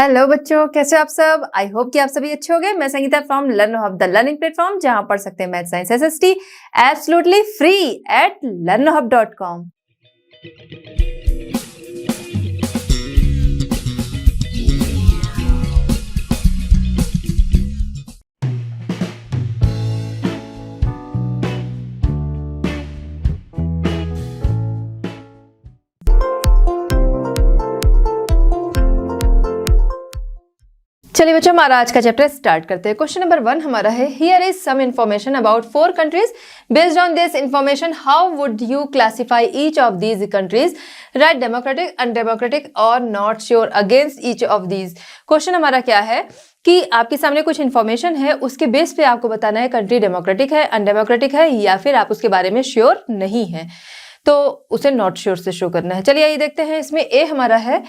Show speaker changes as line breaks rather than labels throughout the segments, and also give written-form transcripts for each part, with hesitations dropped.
Hello बच्चों, कैसे हो आप सब। आई होप कि आप सभी अच्छे हो गए। मैं Sangeeta from learn hub, the learning platform, जहां पढ़ सकते हैं math science SST absolutely free at learnhub.com। चलिए बच्चों, हमारा आज का चैप्टर स्टार्ट करते हैं। क्वेश्चन नंबर 1 हमारा है, here is some information about 4 countries. Based on this information how would you classify each of these countries? Right democratic, undemocratic और not sure against each of these. Question हमारा क्या है कि आपके सामने कुछ इन्फॉर्मेशन है, उसके बेस पे आपको बताना है कंट्री डेमोक्रेटिक है, अनडेमोक्रेटिक है, या फिर आप उसके बारे में श्योर नहीं है, तो उसे नॉट श्योर से शो करना है। चलिए ये देखते हैं। इसमें ए हमारा है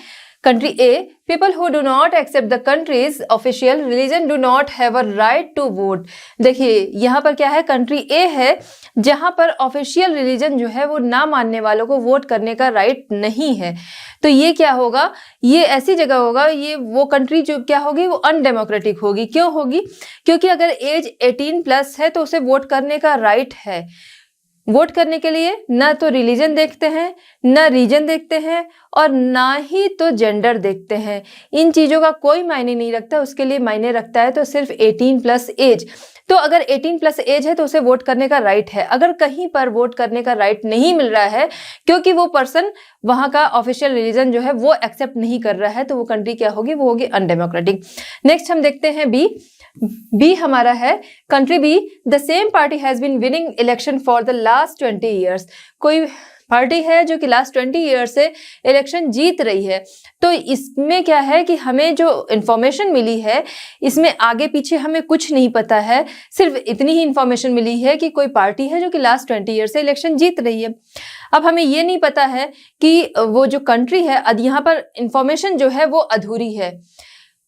country A, people who do not accept the country's official religion do not have a right to vote. देखिए यहाँ पर क्या है, कंट्री ए है जहां पर ऑफिशियल रिलीजन जो है वो ना मानने वालों को वोट करने का राइट नहीं है। तो ये क्या होगा, ये ऐसी जगह होगा, ये वो कंट्री जो क्या होगी, वो अनडेमोक्रेटिक होगी। क्यों होगी? क्योंकि अगर एज 18+ है तो उसे वोट करने का राइट है। वोट करने के लिए ना तो रिलीजन देखते हैं, ना रीजन देखते हैं, और ना ही तो जेंडर देखते हैं। इन चीजों का कोई मायने नहीं रखता, उसके लिए मायने रखता है तो सिर्फ 18+ एज। तो अगर 18+ एज है तो उसे वोट करने का राइट है। अगर कहीं पर वोट करने का राइट नहीं मिल रहा है क्योंकि वो पर्सन वहां का ऑफिशियल रिलीजन जो है वो एक्सेप्ट नहीं कर रहा है, तो वो कंट्री क्या होगी, वो होगी अनडेमोक्रेटिक। नेक्स्ट हम देखते हैं बी हमारा है country B, the same party has been winning election for the last 20 years. कोई पार्टी है जो कि लास्ट 20 ईयर से इलेक्शन जीत रही है। तो इसमें क्या है कि हमें जो इंफॉर्मेशन मिली है इसमें आगे पीछे हमें कुछ नहीं पता है, सिर्फ इतनी ही इंफॉर्मेशन मिली है कि कोई पार्टी है जो कि लास्ट 20 ईयर से इलेक्शन जीत रही है। अब हमें ये नहीं पता है कि वो जो कंट्री है, यहाँ पर इंफॉर्मेशन जो है वो अधूरी है,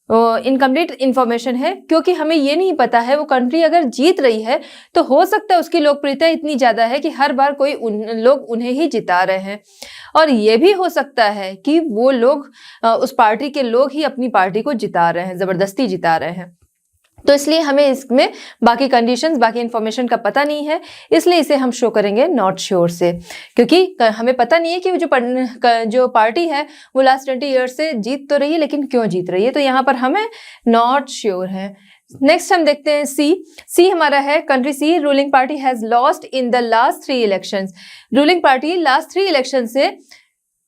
इनकम्प्लीट इंफॉर्मेशन है, क्योंकि हमें ये नहीं पता है वो कंट्री अगर जीत रही है तो हो सकता है उसकी लोकप्रियता इतनी ज्यादा है कि हर बार कोई लोग उन्हें ही जिता रहे हैं, और ये भी हो सकता है कि वो लोग उस पार्टी के लोग ही अपनी पार्टी को जिता रहे हैं, जबरदस्ती जिता रहे हैं। तो इसलिए हमें इसमें बाकी कंडीशंस, बाकी इंफॉर्मेशन का पता नहीं है, इसलिए इसे हम शो करेंगे नॉट श्योर से, क्योंकि हमें पता नहीं है कि वो जो पार्टी है वो लास्ट 20 ईयर से जीत तो रही है, लेकिन क्यों जीत रही है, तो यहाँ पर हमें नॉट श्योर है। नेक्स्ट हम देखते हैं सी हमारा है country C, ruling party has lost in the last 3 elections. Ruling party last 3 election से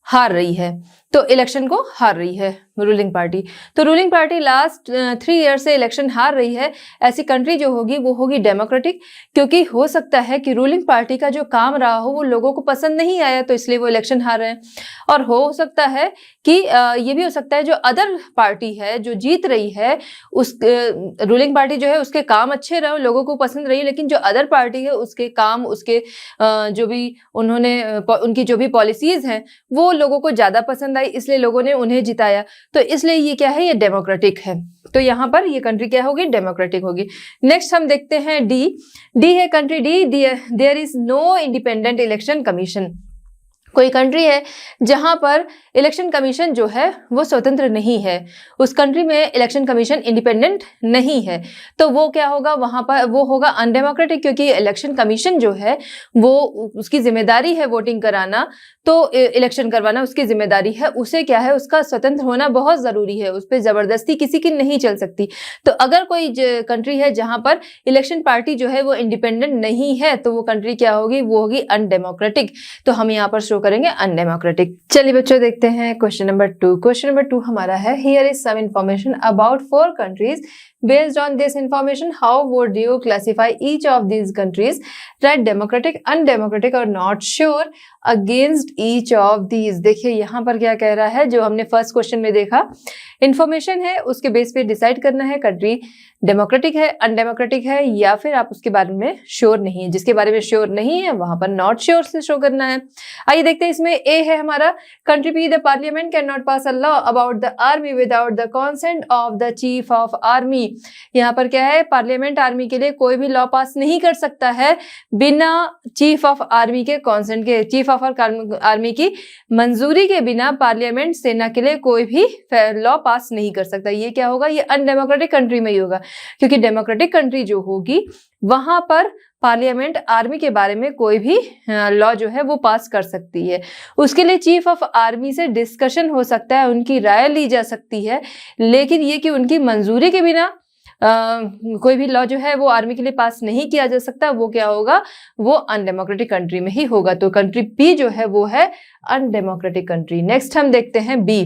हार रही है, तो इलेक्शन को हार रही है रूलिंग पार्टी। तो रूलिंग पार्टी लास्ट 3 ईयर से इलेक्शन हार रही है, ऐसी कंट्री जो होगी वो होगी डेमोक्रेटिक, क्योंकि हो सकता है कि रूलिंग पार्टी का जो काम रहा हो वो लोगों को पसंद नहीं आया, तो इसलिए वो इलेक्शन हार रहे हैं। और हो सकता है कि ये भी हो सकता है जो अदर पार्टी है जो जीत रही है, उस रूलिंग पार्टी जो है उसके काम अच्छे रहे, लोगों को पसंद रही, लेकिन जो अदर पार्टी है उसके काम, उसके जो भी उनकी जो भी पॉलिसीज हैं वो लोगों को ज्यादा पसंद आई, इसलिए लोगों ने उन्हें जिताया। तो इसलिए ये क्या है, ये डेमोक्रेटिक है। तो यहाँ पर ये कंट्री क्या होगी, डेमोक्रेटिक होगी। नेक्स्ट हम देखते हैं डी है country D, there is no independent election commission. कोई कंट्री है जहां पर इलेक्शन कमीशन जो है वो स्वतंत्र नहीं है, उस कंट्री में इलेक्शन कमीशन इंडिपेंडेंट नहीं है, तो वो क्या होगा, वहां पर वो होगा अनडेमोक्रेटिक, क्योंकि इलेक्शन कमीशन जो है वो उसकी जिम्मेदारी है वोटिंग कराना, तो इलेक्शन करवाना उसकी जिम्मेदारी है, उसे क्या है, उसका स्वतंत्र होना बहुत जरूरी है, उस पर जबरदस्ती किसी की नहीं चल सकती। तो अगर कोई कंट्री है जहां पर इलेक्शन पार्टी जो है वो इंडिपेंडेंट नहीं है, तो वो कंट्री क्या होगी, वो होगी अनडेमोक्रेटिक। तो हम यहाँ पर शो करेंगे अनडेमोक्रेटिक। चलिए बच्चों देखते हैं क्वेश्चन नंबर 2। क्वेश्चन नंबर 2 हमारा है, here is some information about 4 countries. Based on this information, how would you classify each of these countries? Right, democratic, undemocratic और not sure against each of these। देखिए यहाँ पर क्या कह रहा है, जो हमने फर्स्ट क्वेश्चन में देखा, इंफॉर्मेशन है उसके बेस पे डिसाइड करना है कंट्री डेमोक्रेटिक है, अनडेमोक्रेटिक है, या फिर आप उसके बारे में श्योर नहीं है। जिसके बारे में श्योर नहीं है वहां पर नॉट श्योर से शो करना है। आइए देखते हैं, इसमें ए है हमारा country B, the parliament can not pass a law about the army without the consent of the chief of army. यहाँ पर क्या है, पार्लियामेंट आर्मी के लिए कोई भी लॉ पास नहीं कर सकता है बिना चीफ ऑफ आर्मी के कॉन्सेंट के, चीफ ऑफ आर्मी की मंजूरी के बिना पार्लियामेंट सेना के लिए कोई भी लॉ पास नहीं कर सकता। ये क्या होगा, ये अनडेमोक्रेटिक कंट्री में ही होगा, क्योंकि डेमोक्रेटिक कंट्री जो होगी वहां पर पार्लियामेंट आर्मी के बारे में कोई भी लॉ जो है वो पास कर सकती है। उसके लिए चीफ ऑफ आर्मी से डिस्कशन हो सकता है, उनकी राय ली जा सकती है, लेकिन ये कि उनकी मंजूरी के बिना कोई भी लॉ जो है वो आर्मी के लिए पास नहीं किया जा सकता, वो क्या होगा, वो अनडेमोक्रेटिक कंट्री में ही होगा। तो कंट्री बी जो है वो है अनडेमोक्रेटिक कंट्री। नेक्स्ट हम देखते हैं बी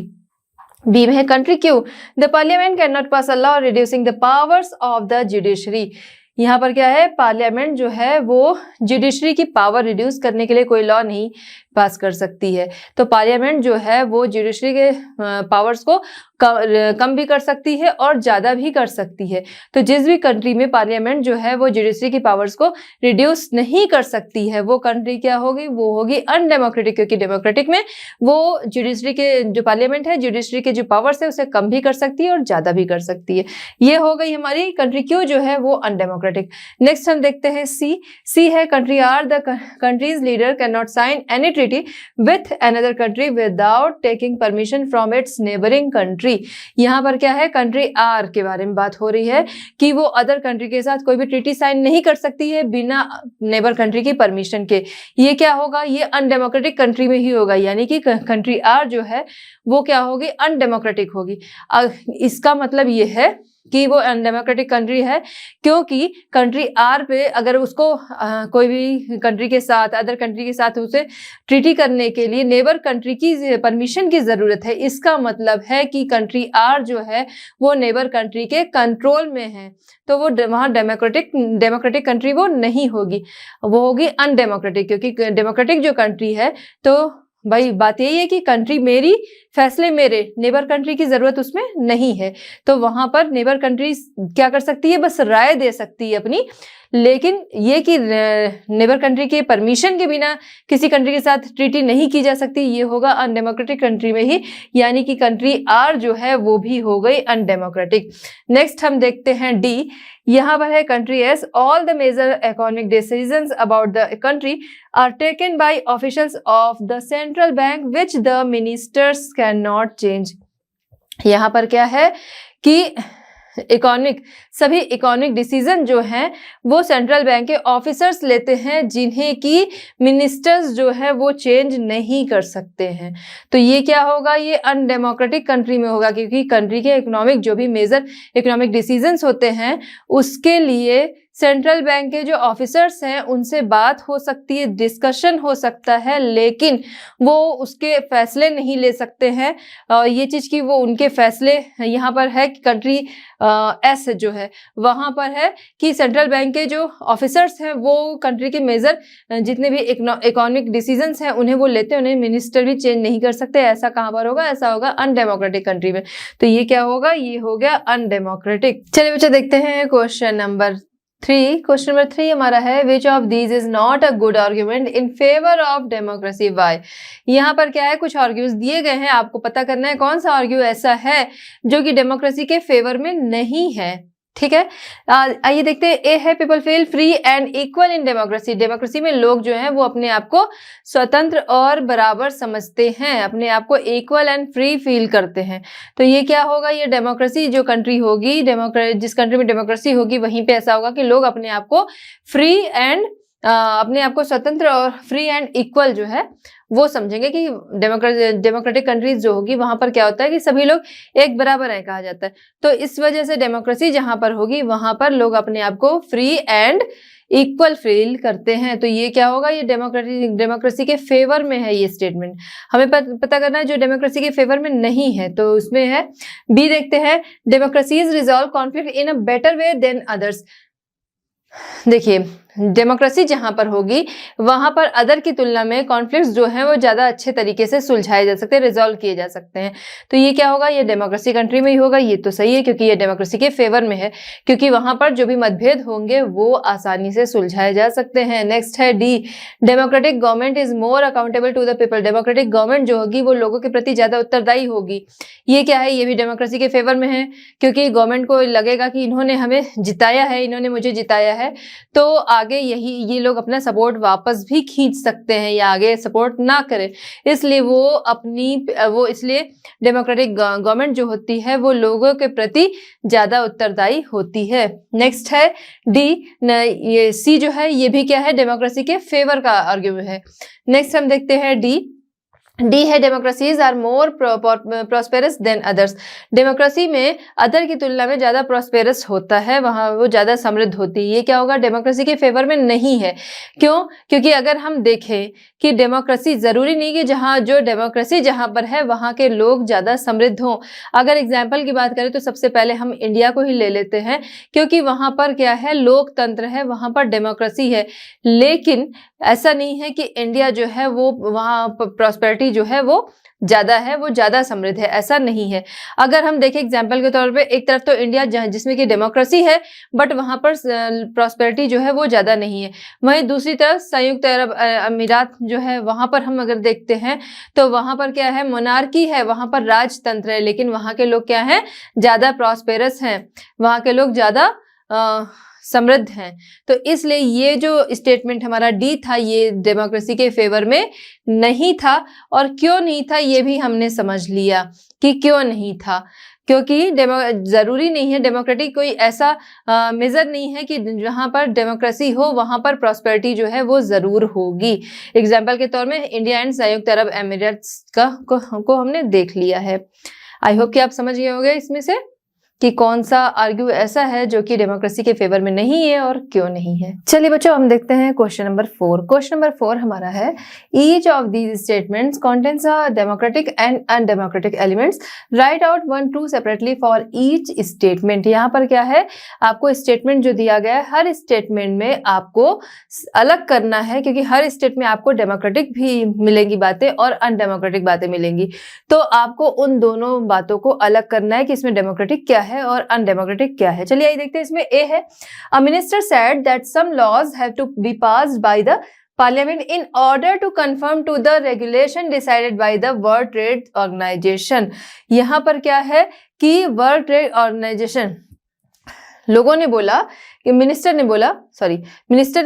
में है country Q, the parliament can not pass a law reducing the powers of the judiciary. यहाँ पर क्या है, पार्लियामेंट जो है वो जुडिशरी की पावर रिड्यूस करने के लिए कोई लॉ नहीं पास कर सकती है। तो पार्लियामेंट जो है वो जुडिशरी के पावर्स को कम भी कर सकती है और ज्यादा भी कर सकती है। तो जिस भी कंट्री में पार्लियामेंट जो है वो जुडिशरी की पावर्स को रिड्यूस नहीं कर सकती है, वो कंट्री क्या होगी, वो होगी अनडेमोक्रेटिक, क्योंकि डेमोक्रेटिक में वो जुडिशरी के जो पार्लियामेंट है, जुडिशरी के जो पावर्स है उसे कम भी कर सकती है और ज्यादा भी कर सकती है। ये हो गई हमारी कंट्री क्यू जो है वो अनडेमोक्रेटिक। नेक्स्ट हम देखते हैं सी है country R, the country's leader can not sign any treaty with another country without taking permission from its neighboring country। यहाँ पर क्या है, कंट्री आर के बारे में बात हो रही है कि वो अदर कंट्री के साथ कोई भी ट्रीटी साइन नहीं कर सकती है बिना नेबर कंट्री की परमिशन के। ये क्या होगा, ये अनडेमोक्रेटिक कंट्री में ही होगा, यानी कि कंट्री आर जो है वो क्या होगी, अनडेमोक्रेटिक होगी। इसका मतलब ये है कि वो अनडेमोक्रेटिक कंट्री है, क्योंकि कंट्री आर पे अगर उसको कोई भी कंट्री के साथ, अदर कंट्री के साथ उसे ट्रीटी करने के लिए नेबर कंट्री की परमिशन की जरूरत है। इसका मतलब है कि कंट्री आर जो है वो नेबर कंट्री के कंट्रोल में है, तो वो वहाँ डेमोक्रेटिक कंट्री वो नहीं होगी, वो होगी अनडेमोक्रेटिक। क्योंकि डेमोक्रेटिक जो कंट्री है, तो भाई बात यही है कि कंट्री मेरी, फैसले मेरे, नेबर कंट्री की जरूरत उसमें नहीं है। तो वहां पर नेबर कंट्री क्या कर सकती है, बस राय दे सकती है अपनी, लेकिन ये कि नेबर कंट्री के परमिशन के बिना किसी कंट्री के साथ ट्रीटी नहीं की जा सकती, ये होगा अनडेमोक्रेटिक कंट्री में ही, यानी कि कंट्री आर जो है वो भी हो गई अनडेमोक्रेटिक। नेक्स्ट हम देखते हैं डी, यहाँ पर है country S, all the major economic decisions about the country are taken by officials of the central bank which the ministers can not change. यहाँ पर क्या है कि सभी इकोनॉमिक डिसीजन जो हैं वो सेंट्रल बैंक के ऑफिसर्स लेते हैं, जिन्हें कि मिनिस्टर्स जो है वो चेंज नहीं कर सकते हैं। तो ये क्या होगा, ये अनडेमोक्रेटिक कंट्री में होगा, क्योंकि कंट्री के इकोनॉमिक जो भी मेजर इकोनॉमिक डिसीजंस होते हैं उसके लिए सेंट्रल बैंक के जो ऑफिसर्स हैं उनसे बात हो सकती है, डिस्कशन हो सकता है, लेकिन वो उसके फैसले नहीं ले सकते हैं। ये चीज की वो उनके फैसले, यहाँ पर है कि कंट्री एस जो है वहां पर है कि सेंट्रल बैंक के जो ऑफिसर्स हैं वो कंट्री के मेजर जितने भी इकोनॉमिक डिसीजंस हैं उन्हें वो लेते हैं, उन्हें मिनिस्टर भी चेंज नहीं कर सकते। ऐसा कहाँ पर होगा, ऐसा होगा अनडेमोक्रेटिक कंट्री में। तो ये क्या होगा, ये हो गया अनडेमोक्रेटिक। चलिए बच्चे देखते हैं क्वेश्चन नंबर 3। क्वेश्चन नंबर 3 हमारा है, which of these is not a good argument in favour of democracy, why. यहाँ पर क्या है, कुछ आर्ग्यूज दिए गए हैं, आपको पता करना है कौन सा आर्ग्यू ऐसा है जो कि डेमोक्रेसी के फेवर में नहीं है। ठीक है, आइए देखते हैं। ए है, people feel free and equal in democracy. Democracy में लोग जो हैं वो अपने आप को स्वतंत्र और बराबर समझते हैं, अपने आप को इक्वल एंड फ्री फील करते हैं। तो ये क्या होगा, ये डेमोक्रेसी जो कंट्री होगी, जिस कंट्री में डेमोक्रेसी होगी वहीं पे ऐसा होगा कि लोग अपने आप को फ्री एंड अपने आप को स्वतंत्र और फ्री एंड इक्वल जो है वो समझेंगे कि डेमोक्रेटिक कंट्रीज जो होगी वहां पर क्या होता है कि सभी लोग एक बराबर है कहा जाता है। तो इस वजह से डेमोक्रेसी जहां पर होगी वहां पर लोग अपने आप को फ्री एंड इक्वल फील करते हैं। तो ये क्या होगा, ये डेमोक्रेसी के फेवर में है ये स्टेटमेंट। हमें पता करना है जो डेमोक्रेसी के फेवर में नहीं है, तो उसमें है बी। देखते हैं, democracies resolve conflict in a better way than others. देखिए डेमोक्रेसी जहां पर होगी वहां पर अदर की तुलना में कॉन्फ्लिक्ट्स जो हैं वो ज़्यादा अच्छे तरीके से सुलझाए जा सकते हैं, रिजॉल्व किए जा सकते हैं। तो ये क्या होगा, ये डेमोक्रेसी कंट्री में ही होगा। ये तो सही है क्योंकि ये डेमोक्रेसी के फेवर में है, क्योंकि वहां पर जो भी मतभेद होंगे वो आसानी से सुलझाए जा सकते हैं। नेक्स्ट है D, democratic government is more accountable to the people. Democratic government जो होगी वो लोगों के प्रति ज़्यादा उत्तरदायी होगी। ये क्या है, ये भी डेमोक्रेसी के फेवर में है, क्योंकि गवर्नमेंट को लगेगा कि इन्होंने हमें जिताया है, इन्होंने मुझे जिताया है, तो आगे ये लोग अपना सपोर्ट वापस भी खींच सकते हैं या आगे सपोर्ट ना करें। इसलिए इसलिए डेमोक्रेटिक गवर्नमेंट जो होती है वो लोगों के प्रति ज्यादा उत्तरदायी होती है। नेक्स्ट है डी, ये सी जो है ये भी क्या है, डेमोक्रेसी के फेवर का आर्ग्यूमेंट है। नेक्स्ट हम देखते हैं डी है, democracies are more prosperous than others. Democracy में अदर की तुलना में ज्यादा प्रॉस्पेरस होता है, वहां वो ज्यादा समृद्ध होती है। ये क्या होगा, डेमोक्रेसी के फेवर में नहीं है। क्यों? क्योंकि अगर हम देखें कि डेमोक्रेसी जरूरी नहीं कि डेमोक्रेसी जहां पर है वहां के लोग ज्यादा समृद्ध हों। अगर एग्जाम्पल की बात करें तो सबसे पहले हम इंडिया को ही ले लेते हैं, क्योंकि वहां पर क्या है, लोकतंत्र है, वहां पर डेमोक्रेसी है। लेकिन ऐसा नहीं है कि इंडिया जो है वो वहाँ प्रॉस्पेरिटी जो है वो ज्यादा समृद्ध है, ऐसा नहीं है। अगर हम देखें एग्जांपल के तौर पे, एक तरफ तो इंडिया जिसमें कि डेमोक्रेसी है बट वहां पर प्रॉस्पेरिटी जो है वो ज्यादा नहीं है। वहीं दूसरी तरफ संयुक्त अरब अमीरात जो है वहां पर हम अगर देखते हैं तो वहां पर क्या है, मोनार्की है, वहां पर राजतंत्र है, लेकिन वहां के लोग क्या हैं, ज्यादा प्रॉस्पेरस हैं, वहां के लोग ज्यादा समृद्ध हैं। तो इसलिए ये जो स्टेटमेंट हमारा डी था ये डेमोक्रेसी के फेवर में नहीं था। और क्यों नहीं था ये भी हमने समझ लिया कि क्यों नहीं था, क्योंकि जरूरी नहीं है, डेमोक्रेटिक कोई ऐसा मेजर नहीं है कि जहां पर डेमोक्रेसी हो वहां पर प्रॉस्पेरिटी जो है वो जरूर होगी। एग्जाम्पल के तौर में इंडिया एंड संयुक्त अरब एमिरेट्स को हमने देख लिया है। आई होप कि आप समझ गए होंगे इसमें से कि कौन सा आर्ग्यू ऐसा है जो कि डेमोक्रेसी के फेवर में नहीं है और क्यों नहीं है। चलिए बच्चों, हम देखते हैं क्वेश्चन नंबर 4। क्वेश्चन नंबर 4 हमारा है, each of these statements contains a democratic and undemocratic elements, right out 1 2 separately for each statement. यहाँ पर क्या है, आपको स्टेटमेंट जो दिया गया है हर स्टेटमेंट में आपको अलग करना है, क्योंकि हर स्टेट में आपको डेमोक्रेटिक भी मिलेंगी बातें और अनडेमोक्रेटिक बातें मिलेंगी। तो आपको उन दोनों बातों को अलग करना है कि इसमें डेमोक्रेटिक क्या है और अनडेमोक्रेटिक क्या है। चलिए आइए देखते हैं। इसमें ए है, a minister said that some laws have to be passed by the parliament in order to confirm to the regulation decided by the World Trade Organization. यहाँ पर क्या है कि वर्ल्ड ट्रेड ऑर्गेनाइजेशन, लोगों ने बोला कि मिनिस्टर ने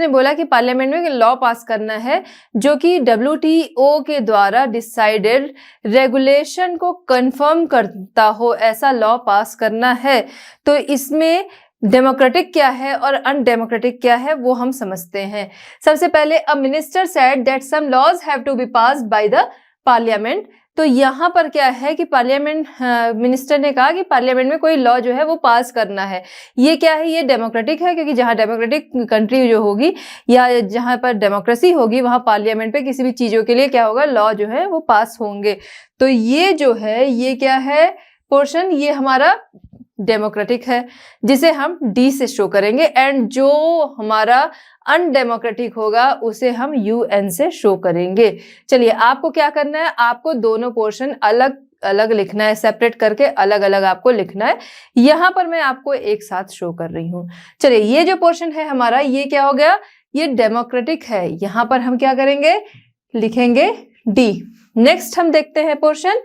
बोला कि पार्लियामेंट में लॉ पास करना है जो कि WTO के द्वारा डिसाइडेड रेगुलेशन को कंफर्म करता हो, ऐसा लॉ पास करना है। तो इसमें डेमोक्रेटिक क्या है और अनडेमोक्रेटिक क्या है वो हम समझते हैं। सबसे पहले, a minister said that some laws have to be passed by the parliament. तो यहाँ पर क्या है कि मिनिस्टर ने कहा कि पार्लियामेंट में कोई लॉ जो है वो पास करना है। ये क्या है, ये डेमोक्रेटिक है, क्योंकि जहाँ डेमोक्रेटिक कंट्री जो होगी या जहाँ पर डेमोक्रेसी होगी वहाँ पार्लियामेंट पे किसी भी चीजों के लिए क्या होगा, लॉ जो है वो पास होंगे। तो ये जो है, ये क्या है पोर्शन, ये हमारा डेमोक्रेटिक है, जिसे हम डी से शो करेंगे। एंड जो हमारा अनडेमोक्रेटिक होगा उसे हम UN से शो करेंगे। चलिए, आपको क्या करना है, आपको दोनों पोर्शन अलग अलग लिखना है, सेपरेट करके अलग अलग आपको लिखना है। यहाँ पर मैं आपको एक साथ शो कर रही हूँ। चलिए, ये जो पोर्शन है हमारा, ये क्या हो गया, ये डेमोक्रेटिक है। यहाँ पर हम क्या करेंगे, लिखेंगे डी। नेक्स्ट हम देखते हैं portion,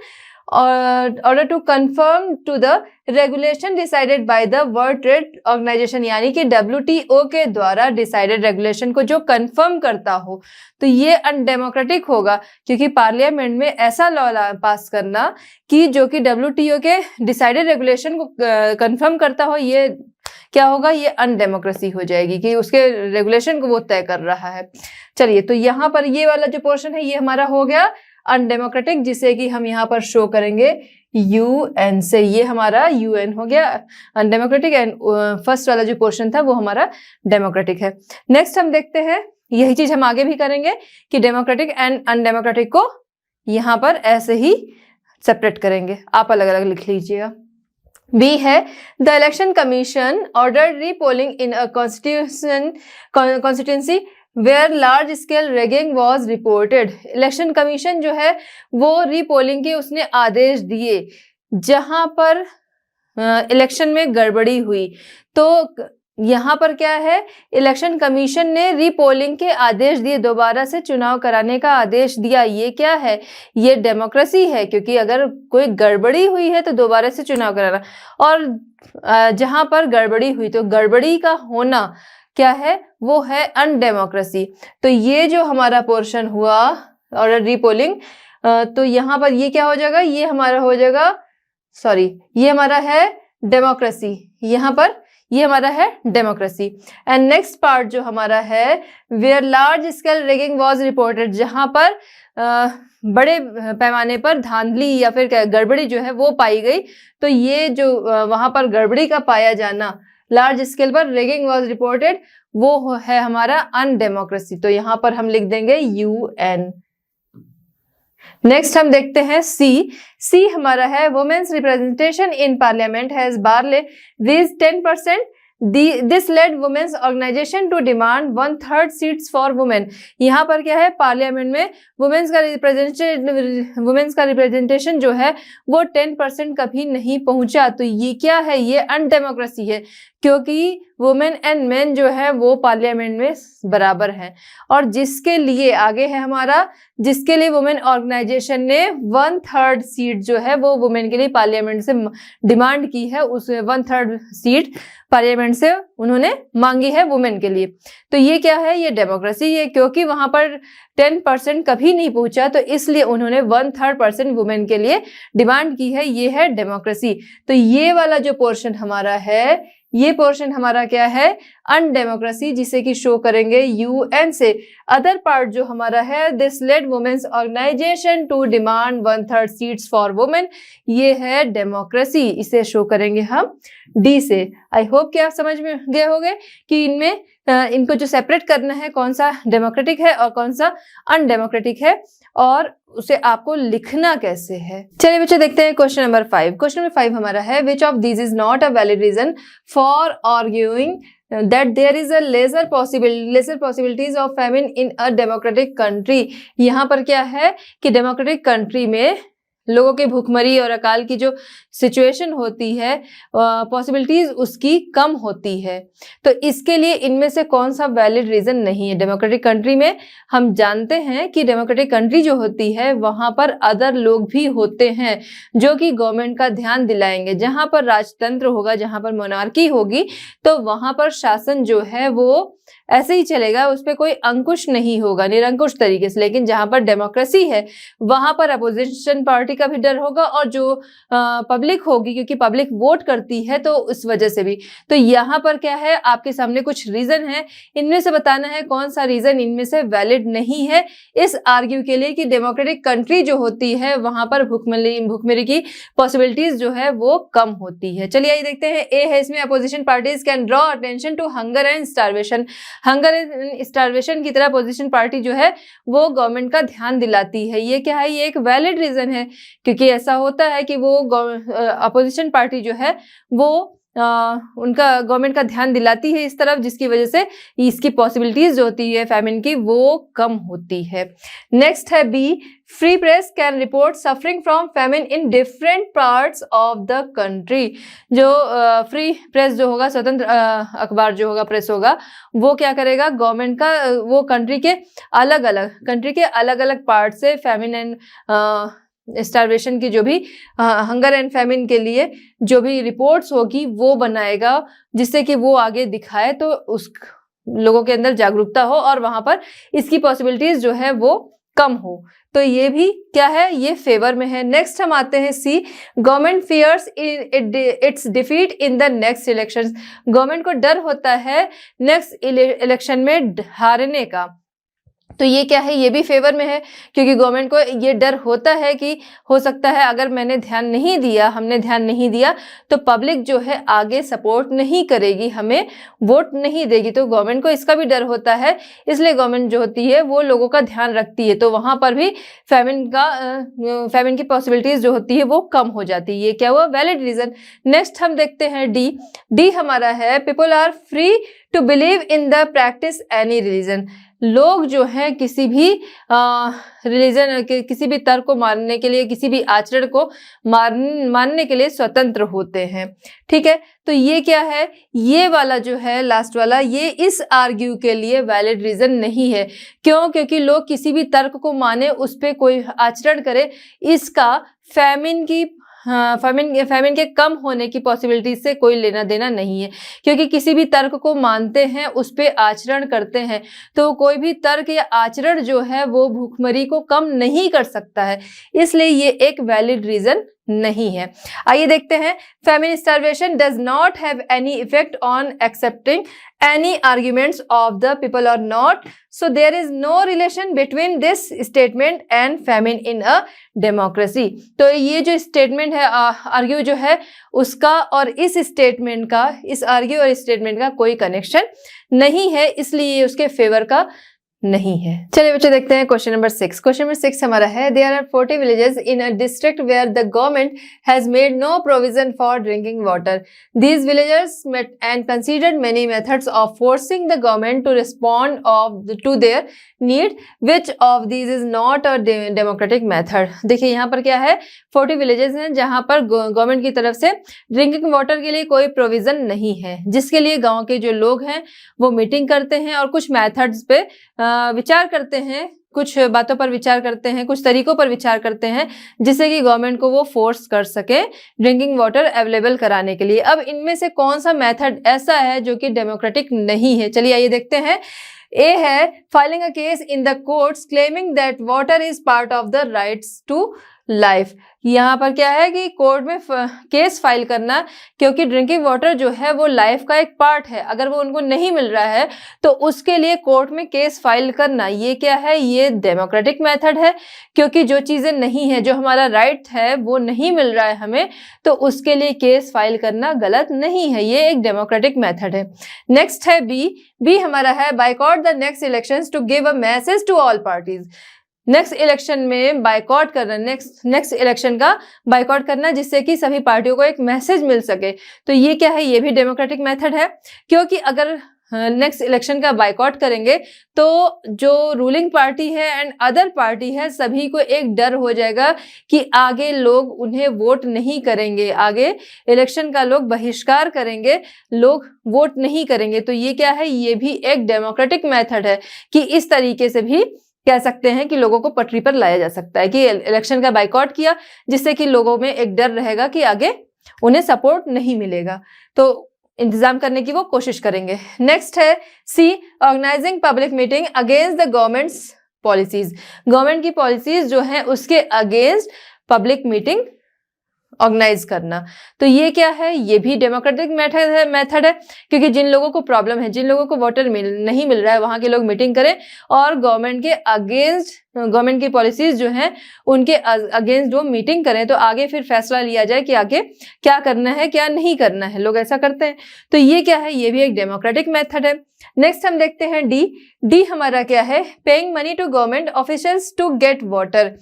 order to confirm to the regulation decided by the World Trade Organization, यानी कि WTO के द्वारा डिसाइडेड रेगुलेशन को जो कंफर्म करता हो। तो ये अनडेमोक्रेटिक होगा, क्योंकि पार्लियामेंट में ऐसा लॉ पास करना कि जो कि WTO के डिसाइडेड रेगुलेशन को कंफर्म करता हो, ये क्या होगा, ये अनडेमोक्रेसी हो जाएगी कि उसके रेगुलेशन को वो तय कर रहा है। चलिए, तो यहाँ पर ये वाला जो पोर्शन है ये हमारा हो गया अनडेमोक्रेटिक, जिसे कि हम यहाँ पर शो करेंगे UN से। ये हमारा UN हो गया अनडेमोक्रेटिक, एंड फर्स्ट वाला जो पोर्शन था वो हमारा डेमोक्रेटिक है। नेक्स्ट हम देखते हैं, यही चीज हम आगे भी करेंगे कि डेमोक्रेटिक एंड अनडेमोक्रेटिक को यहाँ पर ऐसे ही सेपरेट करेंगे। आप अलग अलग लिख लीजिएगा। बी है the election commission order repolling in a constituency where large scale rigging was reported. Election commission जो है वो रीपोलिंग के उसने आदेश दिए जहां पर इलेक्शन में गड़बड़ी हुई। तो यहाँ पर क्या है, इलेक्शन कमीशन ने रीपोलिंग के आदेश दिए, दोबारा से चुनाव कराने का आदेश दिया। ये क्या है, ये डेमोक्रेसी है, क्योंकि अगर कोई गड़बड़ी हुई है तो दोबारा से चुनाव कराना, और जहां पर गड़बड़ी हुई तो गड़बड़ी का होना क्या है, वो है अनडेमोक्रेसी। तो ये जो हमारा पोर्शन हुआ और रीपोलिंग, तो यहाँ पर ये क्या हो जाएगा, ये हमारा हो जाएगा, सॉरी ये हमारा है डेमोक्रेसी, यहाँ पर ये हमारा है डेमोक्रेसी। एंड नेक्स्ट पार्ट जो हमारा है where large scale rigging was reported, जहां पर बड़े पैमाने पर धांधली या फिर गड़बड़ी जो है वो पाई गई। तो ये जो वहां पर गड़बड़ी का पाया जाना, लार्ज स्केल पर रैगिंग वाज रिपोर्टेड, वो है हमारा अनडेमोक्रेसी। तो यहाँ पर हम लिख देंगे UN। नेक्स्ट हम देखते हैं सी हमारा है women's representation in parliament has barely reached 10%। This led women's organisation to demand 1/3 seats for women. यहाँ पर क्या है, पार्लियामेंट में वुमेन्स का रिप्रेजेंटेशन जो है वो 10% कभी नहीं पहुंचा। तो ये क्या है, ये अनडेमोक्रेसी है, क्योंकि वुमेन एंड मेन जो है वो पार्लियामेंट में बराबर हैं। और जिसके लिए आगे है हमारा, जिसके लिए वुमेन ऑर्गेनाइजेशन ने 1/3 सीट जो है वो वुमेन के लिए पार्लियामेंट से डिमांड की है, उस 1/3 सीट पार्लियामेंट से उन्होंने मांगी है वुमेन के लिए। तो ये क्या है, ये डेमोक्रेसी है, क्योंकि वहां पर 10% कभी नहीं पहुंचा, तो इसलिए उन्होंने 1/3% वुमेन के लिए डिमांड की है, ये है डेमोक्रेसी। तो ये वाला जो पोर्शन हमारा है, ये पोर्शन हमारा क्या है, अनडेमोक्रेसी, जिसे कि शो करेंगे UN से। अदर पार्ट जो हमारा है this led women's organisation to demand 1/3 seats for women, ये है डेमोक्रेसी, इसे शो करेंगे हम D से। आई होप कि आप समझ में गए होंगे कि इनमें इनको जो सेपरेट करना है, कौन सा डेमोक्रेटिक है और कौन सा अनडेमोक्रेटिक है, और उसे आपको लिखना कैसे है। चलिए बच्चे देखते हैं क्वेश्चन नंबर 5। क्वेश्चन नंबर 5 हमारा है which of this is not a valid reason for arguing that there is a lesser possibilities of famine in a democratic country। यहाँ पर क्या है कि डेमोक्रेटिक कंट्री में लोगों के भूखमरी और अकाल की जो सिचुएशन होती है, पॉसिबिलिटीज उसकी कम होती है। तो इसके लिए इनमें से कौन सा वैलिड रीजन नहीं है। डेमोक्रेटिक कंट्री में हम जानते हैं कि डेमोक्रेटिक कंट्री जो होती है वहां पर अदर लोग भी होते हैं जो कि गवर्नमेंट का ध्यान दिलाएंगे। जहां पर राजतंत्र होगा, जहां पर मोनार्की होगी, तो वहां पर शासन जो है वो ऐसे ही चलेगा, उस पर कोई अंकुश नहीं होगा, निरंकुश तरीके से। लेकिन जहां पर डेमोक्रेसी है वहां पर अपोजिशन पार्टी का भी डर होगा, और जो पब्लिक होगी, क्योंकि पब्लिक वोट करती है तो उस वजह से भी। तो यहाँ पर क्या है, आपके सामने कुछ रीजन है, इनमें से बताना है कौन सा रीजन इनमें से वैलिड नहीं है इस आर्ग्यू के लिए कि डेमोक्रेटिक कंट्री जो होती है वहां पर भूखमरी की पॉसिबिलिटीज जो है वो कम होती है। चलिए आइए देखते हैं। ए है इसमें opposition parties can draw attention to hunger and starvation. Hunger and starvation की तरह अपोजिशन पार्टी जो है वो गवर्नमेंट का ध्यान दिलाती है। ये क्या है, ये एक वैलिड रीजन है, क्योंकि ऐसा होता है कि वो अपोजिशन पार्टी जो है वो उनका गवर्नमेंट का ध्यान दिलाती है इस तरफ, जिसकी वजह से इसकी पॉसिबिलिटीज जो होती है फैमिन की वो कम होती है। नेक्स्ट है B, free press can report suffering from famine in different parts of the country. जो फ्री प्रेस जो होगा, स्वतंत्र अखबार जो होगा, प्रेस होगा, वो क्या करेगा, गवर्नमेंट का वो कंट्री के अलग अलग पार्ट से फैमिन एंड स्टारवेशन की जो भी हंगर एंड फैमिन के लिए जो भी रिपोर्ट्स होगी वो बनाएगा, जिससे कि वो आगे दिखाए तो उस लोगों के अंदर जागरूकता हो और वहां पर इसकी पॉसिबिलिटीज जो है वो कम हो। तो ये भी क्या है, ये फेवर में है। नेक्स्ट हम आते हैं C, government fears its defeat in the next elections. Government को डर होता है नेक्स्ट इलेक्शन में हारने का। तो ये क्या है, ये भी फेवर में है, क्योंकि गवर्नमेंट को ये डर होता है कि हो सकता है अगर मैंने ध्यान नहीं दिया, हमने ध्यान नहीं दिया, तो पब्लिक जो है आगे सपोर्ट नहीं करेगी, हमें वोट नहीं देगी। तो गवर्नमेंट को इसका भी डर होता है, इसलिए गवर्नमेंट जो होती है वो लोगों का ध्यान रखती है। तो वहां पर भी फैमिन की पॉसिबिलिटीज जो होती है वो कम हो जाती है। ये क्या हुआ, वैलिड रीजन। नेक्स्ट हम देखते हैं डी। डी हमारा है people are free to believe in the practice any religion. लोग जो हैं किसी भी रिलीजन के किसी भी तर्क को मानने के लिए, किसी भी आचरण को मानने के लिए स्वतंत्र होते हैं। ठीक है, तो ये क्या है, ये वाला जो है लास्ट वाला, ये इस आर्ग्यू के लिए वैलिड रीजन नहीं है। क्यों? क्योंकि लोग किसी भी तर्क को माने, उस पर कोई आचरण करे, इसका फैमिन के कम होने की पॉसिबिलिटी से कोई लेना देना नहीं है। क्योंकि किसी भी तर्क को मानते हैं, उस पे आचरण करते हैं, तो कोई भी तर्क या आचरण जो है वो भूखमरी को कम नहीं कर सकता है, इसलिए ये एक वैलिड रीजन नहीं है। आइए देखते हैं, famine starvation does not have any effect on accepting any arguments of the people or not, so there is no relation between this statement and famine in a democracy। तो ये जो statement है, argue जो है उसका और इस statement का, इस आर्ग्यू और स्टेटमेंट का कोई कनेक्शन नहीं है, इसलिए उसके फेवर का नहीं है। चलिए बच्चे देखते हैं क्वेश्चन नंबर 6। क्वेश्चन नंबर 6 हमारा है, there are 40 villages in a district where the government has made no provision for drinking water. These villagers met and considered many methods of forcing the government to respond to their need, which of these is not a democratic method. देखिए यहाँ पर क्या है, 40 villages हैं जहां पर government की तरफ से ड्रिंकिंग वाटर के लिए कोई प्रोविजन नहीं है, जिसके लिए गांव के जो लोग हैं वो मीटिंग करते हैं और कुछ मेथड्स पे विचार करते हैं, कुछ बातों पर विचार करते हैं, कुछ तरीकों पर विचार करते हैं, जिससे कि गवर्नमेंट को वो फोर्स कर सके ड्रिंकिंग वाटर अवेलेबल कराने के लिए। अब इनमें से कौन सा मेथड ऐसा है जो कि डेमोक्रेटिक नहीं है? चलिए आइए देखते हैं। ए है filing a case in the courts claiming that water is part of the rights to life. यहाँ पर क्या है कि कोर्ट में केस फाइल करना, क्योंकि ड्रिंकिंग वाटर जो है वो लाइफ का एक पार्ट है, अगर वो उनको नहीं मिल रहा है तो उसके लिए कोर्ट में केस फाइल करना, ये क्या है, ये डेमोक्रेटिक मेथड है। क्योंकि जो चीजें नहीं है, जो हमारा राइट है वो नहीं मिल रहा है हमें, तो उसके लिए केस फाइल करना गलत नहीं है, ये एक डेमोक्रेटिक मेथड है। नेक्स्ट है बी। बी हमारा है boycott the next elections to give a message to all parties. Next election में बायकॉट करना, नेक्स्ट इलेक्शन का बायकॉट करना, जिससे कि सभी पार्टियों को एक मैसेज मिल सके। तो ये क्या है, ये भी डेमोक्रेटिक मेथड है। क्योंकि अगर नेक्स्ट इलेक्शन का बायकॉट करेंगे तो जो रूलिंग पार्टी है एंड अदर पार्टी है, सभी को एक डर हो जाएगा कि आगे लोग उन्हें वोट नहीं करेंगे, आगे इलेक्शन का लोग बहिष्कार करेंगे, लोग वोट नहीं करेंगे। तो ये क्या है, ये भी एक डेमोक्रेटिक मेथड है कि इस तरीके से भी कह सकते हैं कि लोगों को पटरी पर लाया जा सकता है कि इलेक्शन का बायकॉट किया, जिससे कि लोगों में एक डर रहेगा कि आगे उन्हें सपोर्ट नहीं मिलेगा, तो इंतजाम करने की वो कोशिश करेंगे। नेक्स्ट है C, organising public meeting against the government's policies. Government की पॉलिसीज जो है उसके अगेंस्ट पब्लिक मीटिंग ऑर्गेनाइज करना। तो ये क्या है, ये भी डेमोक्रेटिक मेथड है। क्योंकि जिन लोगों को प्रॉब्लम है, जिन लोगों को वाटर नहीं मिल रहा है, वहां के लोग मीटिंग करें और गवर्नमेंट के अगेंस्ट, गवर्नमेंट की पॉलिसीज जो हैं उनके अगेंस्ट वो मीटिंग करें, तो आगे फिर फैसला लिया जाए कि आगे क्या करना है क्या नहीं करना है। लोग ऐसा करते हैं, तो ये क्या है, ये भी एक डेमोक्रेटिक मेथड है। नेक्स्ट हम देखते हैं डी। डी हमारा क्या है, paying money to government officials to get water.